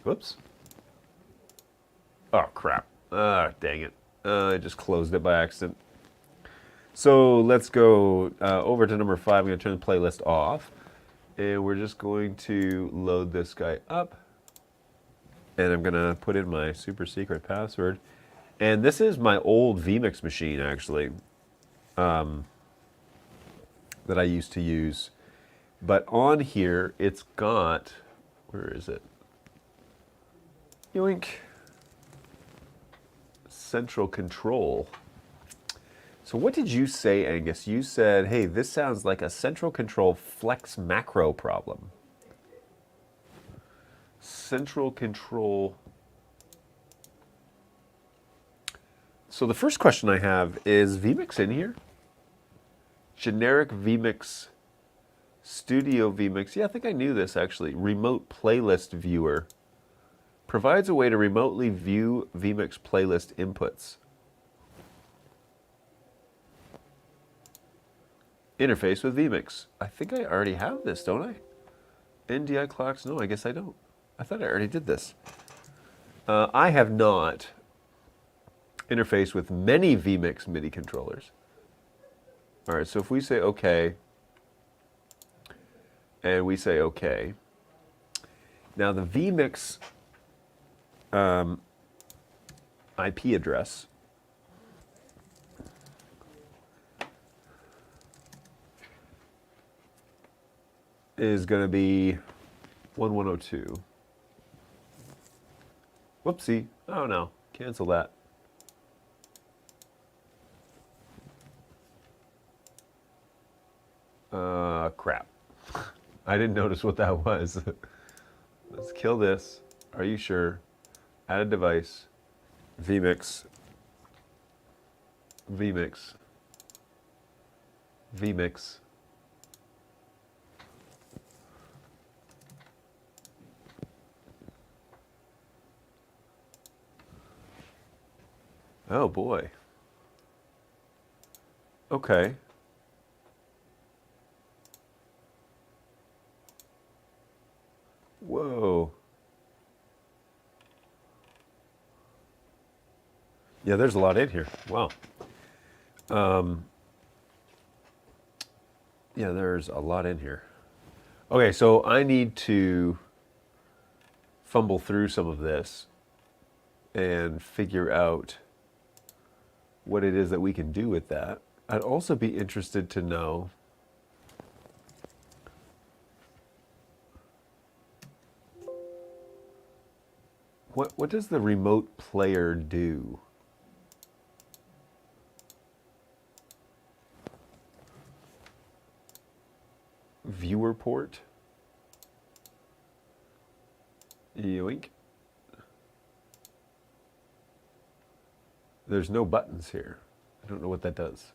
Whoops. Oh, crap. Dang it. I just closed it by accident. So let's go over to number 5. I'm going to turn the playlist off. And we're just going to load this guy up. And I'm going to put in my super secret password. And this is my old vMix machine, actually, that I used to use. But on here, it's got, where is it? Yoink. Central control. So what did you say, Angus? You said, hey, this sounds like a central control flex macro problem. Central control. So the first question I have is vMix in here? Generic vMix, Studio vMix. Yeah, I think I knew this actually. Remote playlist viewer. Provides a way to remotely view vMix playlist inputs. Interface with vMix. I think I already have this, don't I? NDI clocks? No, I guess I don't. I thought I already did this. I have not interfaced with many vMix MIDI controllers. All right, so if we say OK, and we say OK. Now the vmix IP address is going to be 1102. Whoopsie. Oh no. Cancel that. Crap. I didn't notice what that was. Let's kill this. Are you sure? Add a device. vmix. vmix. vmix. Oh boy. Okay. Whoa. Yeah, there's a lot in here. Wow. Yeah, there's a lot in here. Okay, so I need to fumble through some of this and figure out what it is that we can do with that. I'd also be interested to know what does the remote player do? Viewer port? Yoink. There's no buttons here. I don't know what that does.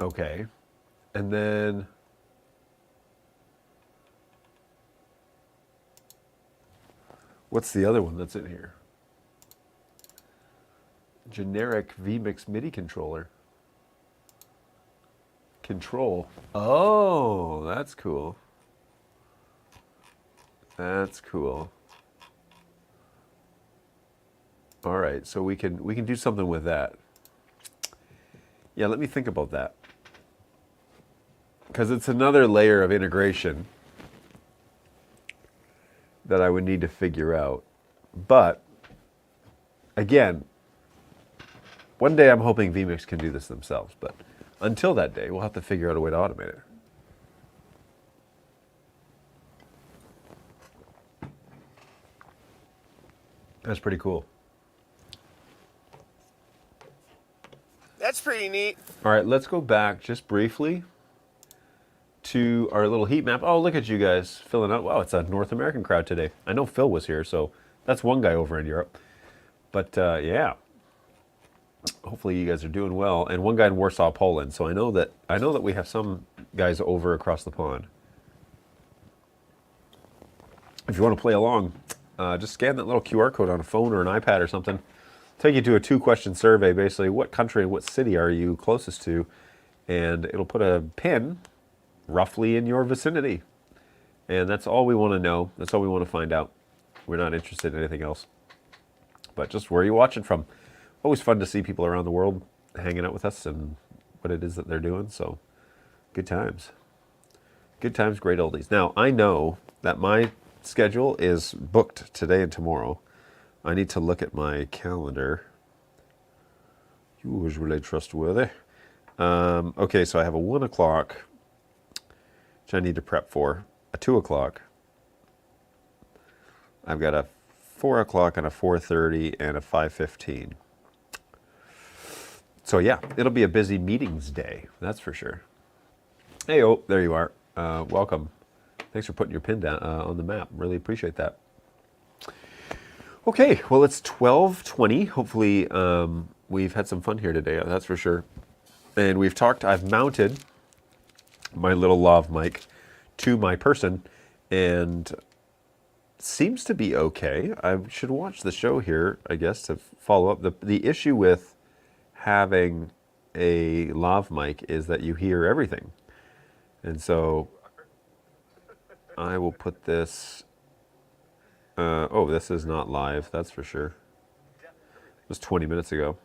Okay. And then what's the other one that's in here? Generic vMix MIDI controller. Control. Oh, that's cool. That's cool. All right, so we can do something with that. Yeah, let me think about that. Because it's another layer of integration that I would need to figure out. But again, one day I'm hoping vMix can do this themselves, but until that day, we'll have to figure out a way to automate it. That's pretty cool. That's pretty neat. All right, let's go back just briefly to our little heat map. Oh, look at you guys filling out. Wow, it's a North American crowd today. I know Phil was here, so that's one guy over in Europe. But yeah, hopefully you guys are doing well. And one guy in Warsaw, Poland. So I know that we have some guys over across the pond. If you want to play along, just scan that little QR code on a phone or an iPad or something. Take you to a 2-question survey, basically. What country and what city are you closest to? And it'll put a pin roughly in your vicinity. And that's all we want to know. That's all we want to find out. We're not interested in anything else. But just where are you watching from? Always fun to see people around the world hanging out with us and what it is that they're doing. So good times. Good times, great oldies. Now, I know that my schedule is booked today and tomorrow. I need to look at my calendar. Yours really trustworthy. Okay, so I have a 1 o'clock, which I need to prep for. A 2 o'clock. I've got a 4 o'clock and a 4:30 and a 5:15. So yeah, it'll be a busy meetings day. That's for sure. Hey, oh, there you are. Welcome. Thanks for putting your pin down on the map. Really appreciate that. Okay, well, it's 12:20. Hopefully we've had some fun here today, that's for sure. And I've mounted my little lav mic to my person, and seems to be okay. I should watch the show here, I guess, to follow up. The issue with having a lav mic is that you hear everything. And so I will put this... oh, this is not live, that's for sure. It was 20 minutes ago.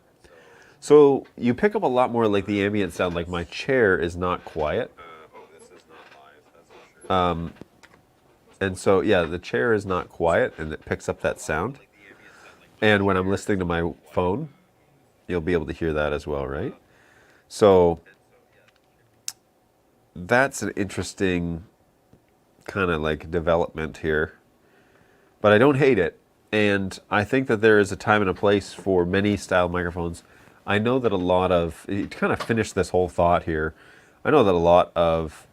So you pick up a lot more like the ambient sound, like my chair is not quiet. And so, yeah, the chair is not quiet and it picks up that sound. And when I'm listening to my phone, you'll be able to hear that as well, right? So that's an interesting kind of like development here. But I don't hate it. And I think that there is a time and a place for many style microphones. I know that a lot of, to kind of finish this whole thought here, I know that a lot of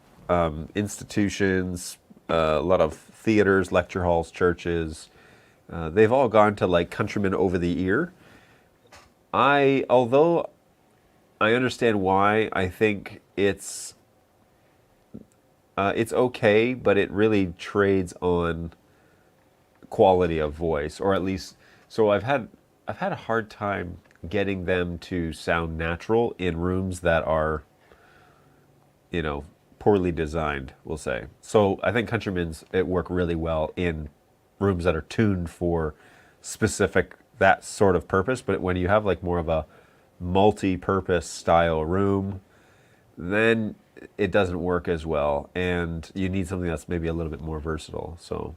institutions, a lot of theaters, lecture halls, churches, they've all gone to like Countryman over the ear. Although I understand why, I think it's okay, but it really trades on quality of voice, or at least, so I've had a hard time getting them to sound natural in rooms that are, poorly designed, we'll say. So I think Countryman's work really well in rooms that are tuned for specific that sort of purpose. But when you have like more of a multi-purpose style room, then it doesn't work as well, and you need something that's maybe a little bit more versatile. So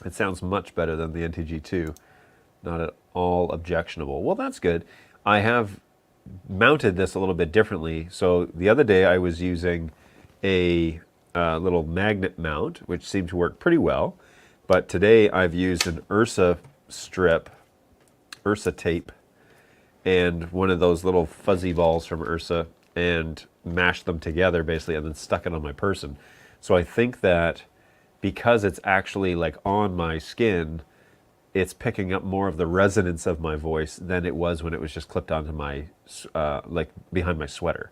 it sounds much better than the NTG2. Not at all objectionable. Well, that's good. I have mounted this a little bit differently. So the other day I was using a little magnet mount, which seemed to work pretty well. But today I've used an Ursa tape, and one of those little fuzzy balls from Ursa, and mashed them together basically, and then stuck it on my person. So I think that because it's actually like on my skin, it's picking up more of the resonance of my voice than it was when it was just clipped onto my, like behind my sweater.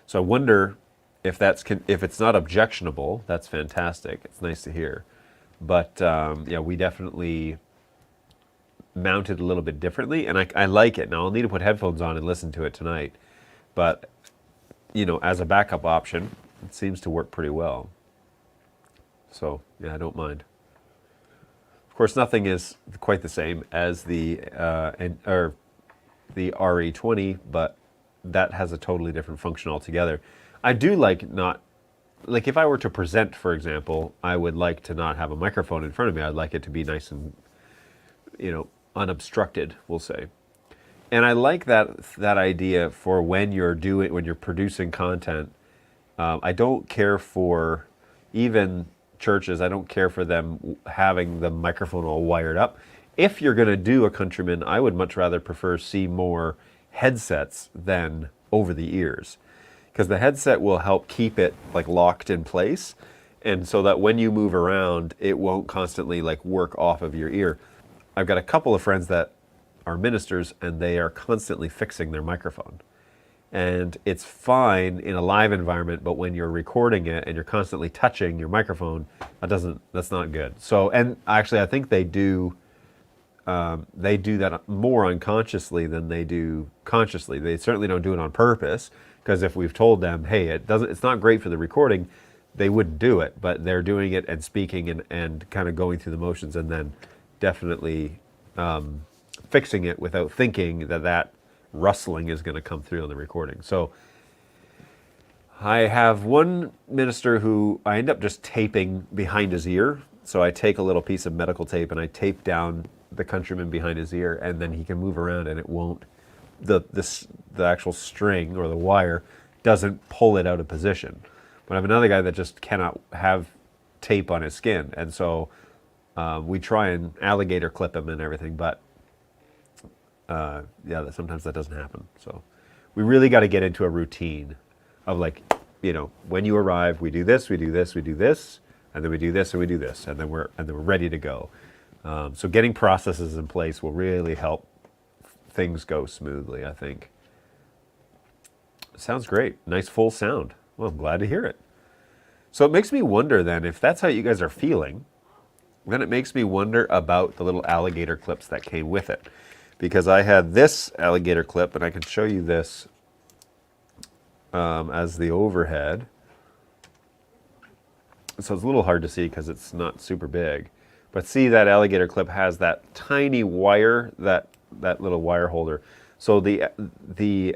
So I wonder if if it's not objectionable. That's fantastic. It's nice to hear. But yeah, we definitely mounted a little bit differently, and I like it. Now I'll need to put headphones on and listen to it tonight. But, as a backup option, it seems to work pretty well. So, yeah, I don't mind. Of course, nothing is quite the same as the RE20, but that has a totally different function altogether. I do like if I were to present, for example, I would like to not have a microphone in front of me. I'd like it to be nice and, unobstructed, we'll say. And I like that idea for when you're producing content. I don't care for even churches. I don't care for them having the microphone all wired up. If you're going to do a Countryman, I would much rather see more headsets than over the ears, because the headset will help keep it like locked in place, and so that when you move around, it won't constantly like work off of your ear. I've got a couple of friends that are ministers, and they are constantly fixing their microphone. And it's fine in a live environment, but when you're recording it and you're constantly touching your microphone, that's not good. So, and actually I think they do that more unconsciously than they do consciously. They certainly don't do it on purpose, because if we've told them, hey, it's not great for the recording, they wouldn't do it, but they're doing it and speaking and kind of going through the motions, and then definitely fixing it without thinking that rustling is going to come through on the recording. So I have one minister who I end up just taping behind his ear. So I take a little piece of medical tape and I tape down the Countryman behind his ear, and then he can move around and it won't, the actual string or the wire doesn't pull it out of position. But I have another guy that just cannot have tape on his skin, and so we try and alligator clip him and everything, but yeah, sometimes that doesn't happen. So we really got to get into a routine of like, when you arrive, we do this, we do this, we do this, and then we do this and we do this, and then we're ready to go. So getting processes in place will really help things go smoothly, I think. Sounds great. Nice full sound. Well, I'm glad to hear it. So it makes me wonder then, if that's how you guys are feeling, then it makes me wonder about the little alligator clips that came with it. Because I had this alligator clip, and I can show you this as the overhead. So it's a little hard to see because it's not super big. But see, that alligator clip has that tiny wire, that little wire holder. So the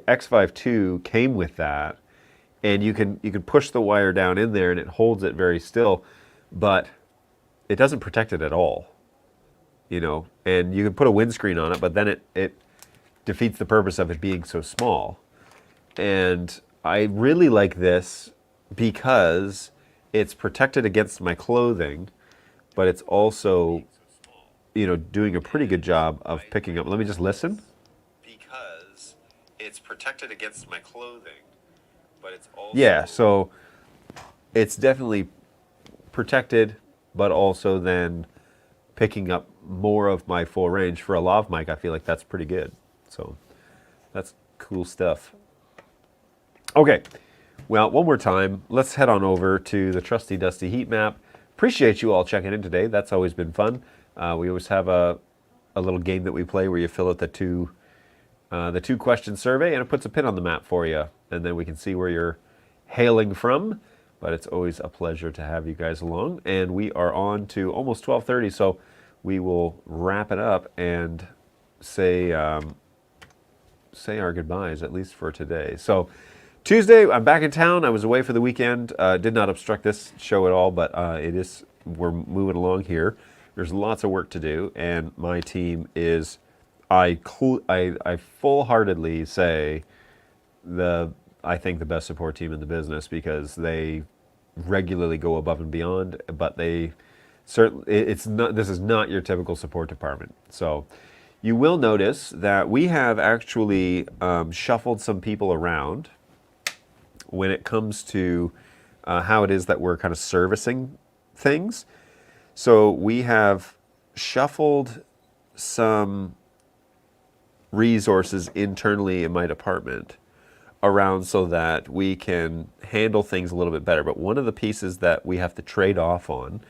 X5 II came with that, and you can push the wire down in there and it holds it very still, but it doesn't protect it at all. You know, and you can put a windscreen on it, but then it defeats the purpose of it being so small. And I really like this because it's protected against my clothing, but it's also, you know, doing a pretty good job of picking up. Let me just listen. Because it's protected against my clothing, but it's also... Yeah, so it's definitely protected, but also then picking up more of my full range. For a lav mic, I feel like that's pretty good. So that's cool stuff. Okay, well, one more time, let's head on over to the trusty dusty heat map. Appreciate you all checking in today. That's always been fun. We always have a little game that we play where you fill out the two question survey, and it puts a pin on the map for you, and then we can see where you're hailing from. But it's always a pleasure to have you guys along, and we are on to almost 12:30, so we will wrap it up and say our goodbyes, at least for today. So Tuesday, I'm back in town. I was away for the weekend. Did not obstruct this show at all, but we're moving along here. There's lots of work to do, and my team is, I full-heartedly say, I think the best support team in the business, because they regularly go above and beyond, but this is not your typical support department. So you will notice that we have actually shuffled some people around when it comes to how it is that we're kind of servicing things. So we have shuffled some resources internally in my department around so that we can handle things a little bit better. But one of the pieces that we have to trade off on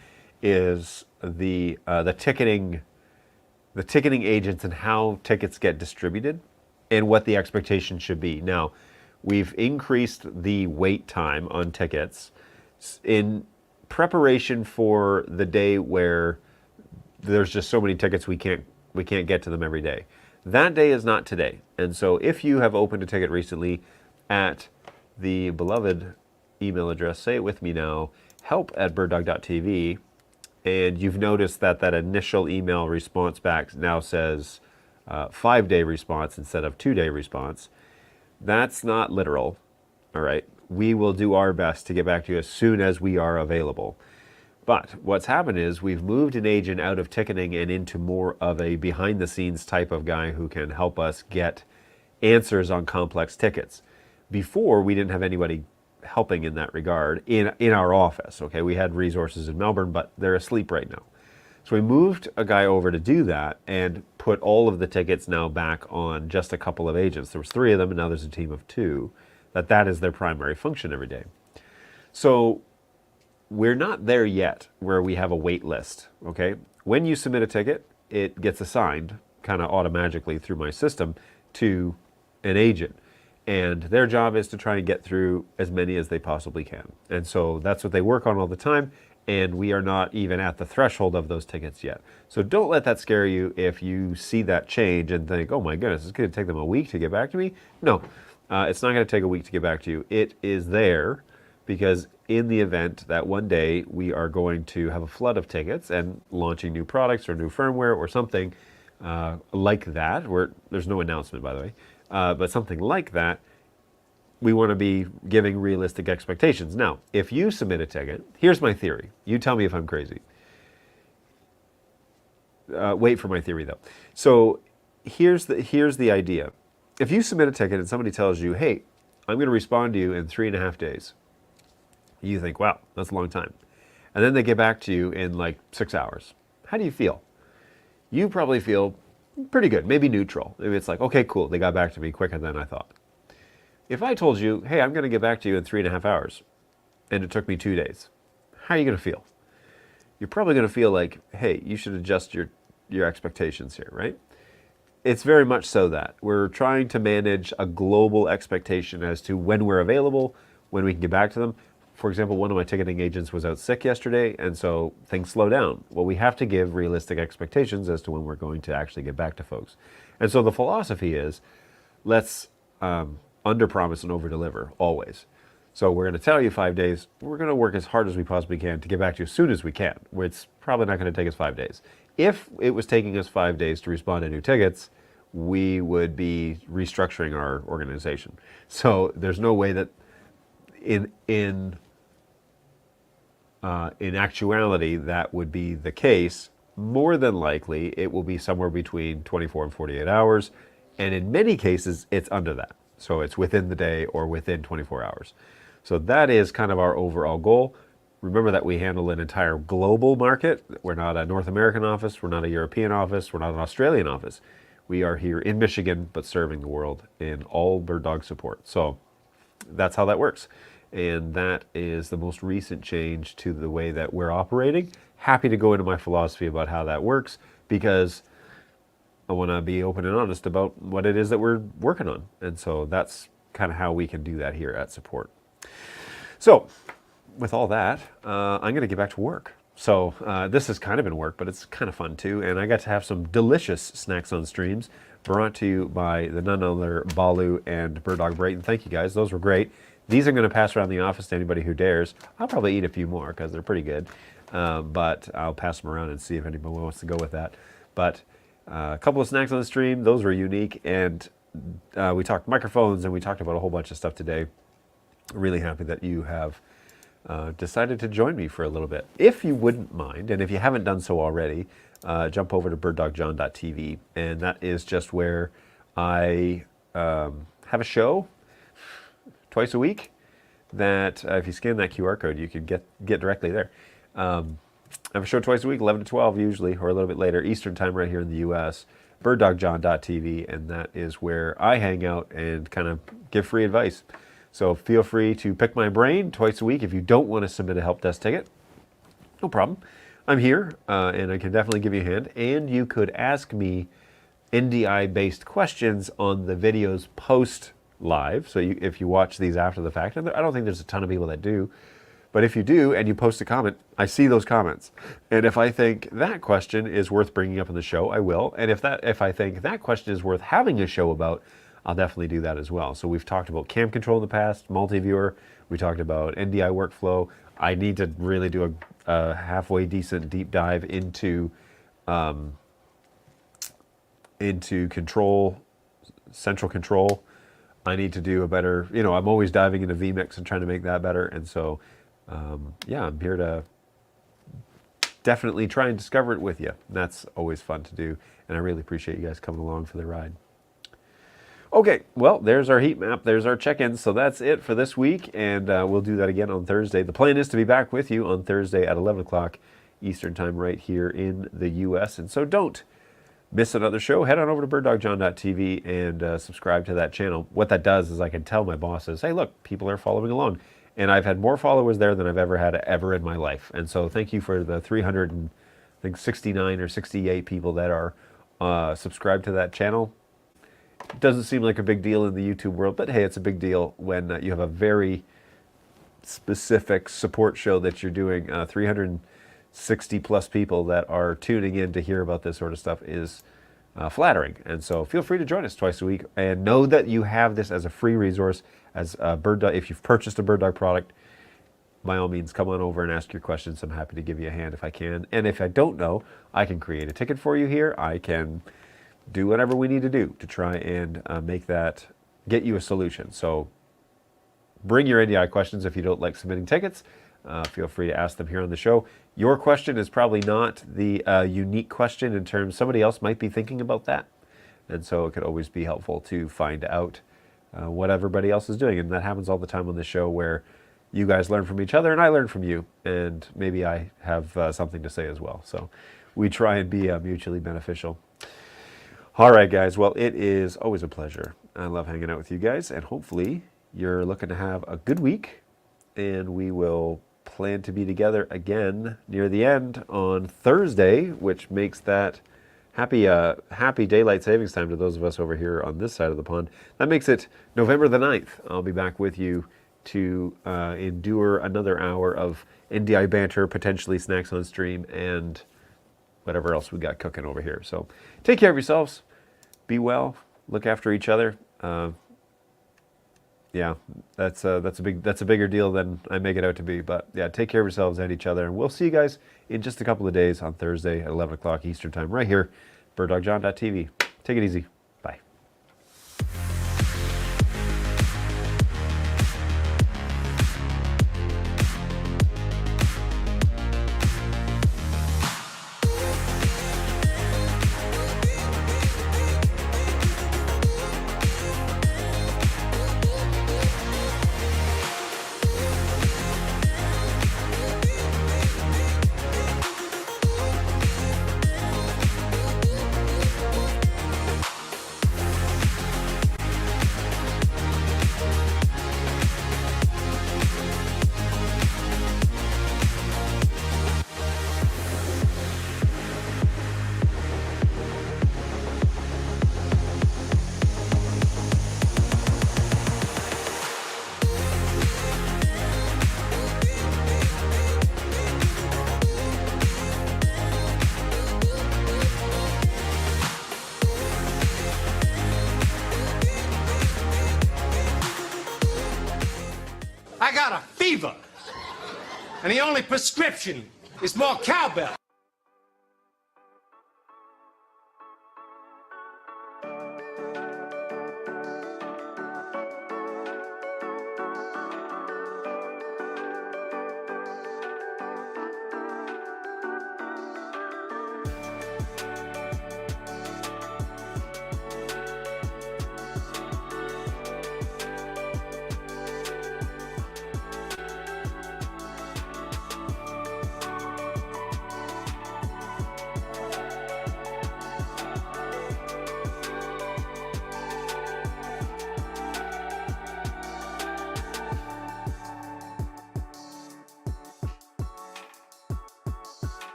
is the ticketing agents and how tickets get distributed and what the expectation should be. Now, we've increased the wait time on tickets in preparation for the day where there's just so many tickets we can't get to them every day. That day is not today. And so if you have opened a ticket recently at the beloved email address, say it with me now, help@birddog.tv, and you've noticed that initial email response back now says 5-day response instead of 2-day response, that's not literal, all right? We will do our best to get back to you as soon as we are available. But what's happened is we've moved an agent out of ticketing and into more of a behind-the-scenes type of guy who can help us get answers on complex tickets. Before, we didn't have anybody helping in that regard in our office, okay? We had resources in Melbourne, but they're asleep right now. So we moved a guy over to do that and put all of the tickets now back on just a couple of agents. There was 3 of them, and now there's a team of 2. That is their primary function every day. So we're not there yet where we have a wait list, okay? When you submit a ticket, it gets assigned kind of automatically through my system to an agent. And their job is to try and get through as many as they possibly can. And so that's what they work on all the time, and we are not even at the threshold of those tickets yet. So don't let that scare you if you see that change and think, oh my goodness, it's going to take them a week to get back to me. No, it's not going to take a week to get back to you. It is there because in the event that one day we are going to have a flood of tickets and launching new products or new firmware or something like that, where there's no announcement, by the way, but something like that, we want to be giving realistic expectations. Now, if you submit a ticket, here's my theory. You tell me if I'm crazy. Wait for my theory, though. So here's the idea. If you submit a ticket and somebody tells you, hey, I'm going to respond to you in 3.5 days, you think, wow, that's a long time. And then they get back to you in like 6 hours. How do you feel? You probably feel pretty good, maybe neutral. Maybe it's like, okay, cool, they got back to me quicker than I thought. If I told you, hey, I'm going to get back to you in 3.5 hours, and it took me 2 days, how are you going to feel? You're probably going to feel like, hey, you should adjust your expectations here, right? It's very much so that. We're trying to manage a global expectation as to when we're available, when we can get back to them. For example, one of my ticketing agents was out sick yesterday, and so things slow down. Well, we have to give realistic expectations as to when we're going to actually get back to folks. And so the philosophy is, let's under-promise and over-deliver, always. So we're going to tell you 5 days. We're going to work as hard as we possibly can to get back to you as soon as we can. It's probably not going to take us 5 days. If it was taking us 5 days to respond to new tickets, we would be restructuring our organization. So there's no way that in actuality that would be the case. More than likely, it will be somewhere between 24 and 48 hours. And in many cases, it's under that. So it's within the day or within 24 hours. So that is kind of our overall goal. Remember that we handle an entire global market. We're not a North American office. We're not a European office. We're not an Australian office. We are here in Michigan, but serving the world in all bird dog support. So that's how that works. And that is the most recent change to the way that we're operating. Happy to go into my philosophy about how that works, because I want to be open and honest about what it is that we're working on. And so that's kind of how we can do that here at Support. So with all that, I'm going to get back to work. So this has kind of been work, but it's kind of fun too. And I got to have some delicious snacks on streams brought to you by the none other Balu and Bird Dog Brayton. Thank you guys. Those were great. These are going to pass around the office to anybody who dares. I'll probably eat a few more because they're pretty good. But I'll pass them around and see if anybody wants to go with that. But a couple of snacks on the stream. Those were unique. And we talked microphones and we talked about a whole bunch of stuff today. Really happy that you have decided to join me for a little bit. If you wouldn't mind, and if you haven't done so already, jump over to birddogjohn.tv, and that is just where I have a show twice a week that if you scan that QR code, you can get directly there. I have a show twice a week, 11 to 12 usually, or a little bit later, Eastern time right here in the U.S., birddogjohn.tv, and that is where I hang out and kind of give free advice. So feel free to pick my brain twice a week if you don't want to submit a help desk ticket. No problem. I'm here, and I can definitely give you a hand. And you could ask me NDI-based questions on the videos post-live. So if you watch these after the fact, and I don't think there's a ton of people that do, but if you do and you post a comment, I see those comments. And if I think that question is worth bringing up in the show, I will. And if I think that question is worth having a show about, I'll definitely do that as well. So we've talked about cam control in the past, multi-viewer. We talked about NDI workflow. I need to really do a halfway decent deep dive into control, central control. I need to do a better, I'm always diving into vMix and trying to make that better. And so, yeah, I'm here to definitely try and discover it with you. That's always fun to do. And I really appreciate you guys coming along for the ride. Okay, well, there's our heat map. There's our check-ins. So that's it for this week, and we'll do that again on Thursday. The plan is to be back with you on Thursday at 11 o'clock Eastern Time right here in the U.S., and so don't miss another show. Head on over to birddogjohn.tv and subscribe to that channel. What that does is I can tell my bosses, hey, look, people are following along, and I've had more followers there than I've ever had in my life. And so thank you for the 369 or 68 people that are subscribed to that channel. It doesn't seem like a big deal in the YouTube world, but hey, it's a big deal when you have a very specific support show that you're doing. 360 plus people that are tuning in to hear about this sort of stuff is flattering. And so feel free to join us twice a week, and know that you have this as a free resource. As Bird Dog, if you've purchased a Bird Dog product, by all means, come on over and ask your questions. I'm happy to give you a hand if I can. And if I don't know, I can create a ticket for you here. I can do whatever we need to do to try and get you a solution. So bring your NDI questions. If you don't like submitting tickets, feel free to ask them here on the show. Your question is probably not the unique question in terms, somebody else might be thinking about that. And so it could always be helpful to find out what everybody else is doing. And that happens all the time on the show, where you guys learn from each other and I learn from you. And maybe I have something to say as well. So we try and be mutually beneficial. All right, guys. Well, it is always a pleasure. I love hanging out with you guys, and hopefully you're looking to have a good week, and we will plan to be together again near the end on Thursday, which makes that happy daylight savings time to those of us over here on this side of the pond. That makes it November the 9th. I'll be back with you to endure another hour of NDI banter, potentially snacks on stream, and whatever else we got cooking over here. So take care of yourselves. Be well. Look after each other. yeah, that's a bigger deal than I make it out to be. But yeah, take care of yourselves and each other, and we'll see you guys in just a couple of days on Thursday at 11 o'clock Eastern Time, right here, birddogjohn.tv. Take it easy. Bye. I got a fever. And the only prescription is more cowbell.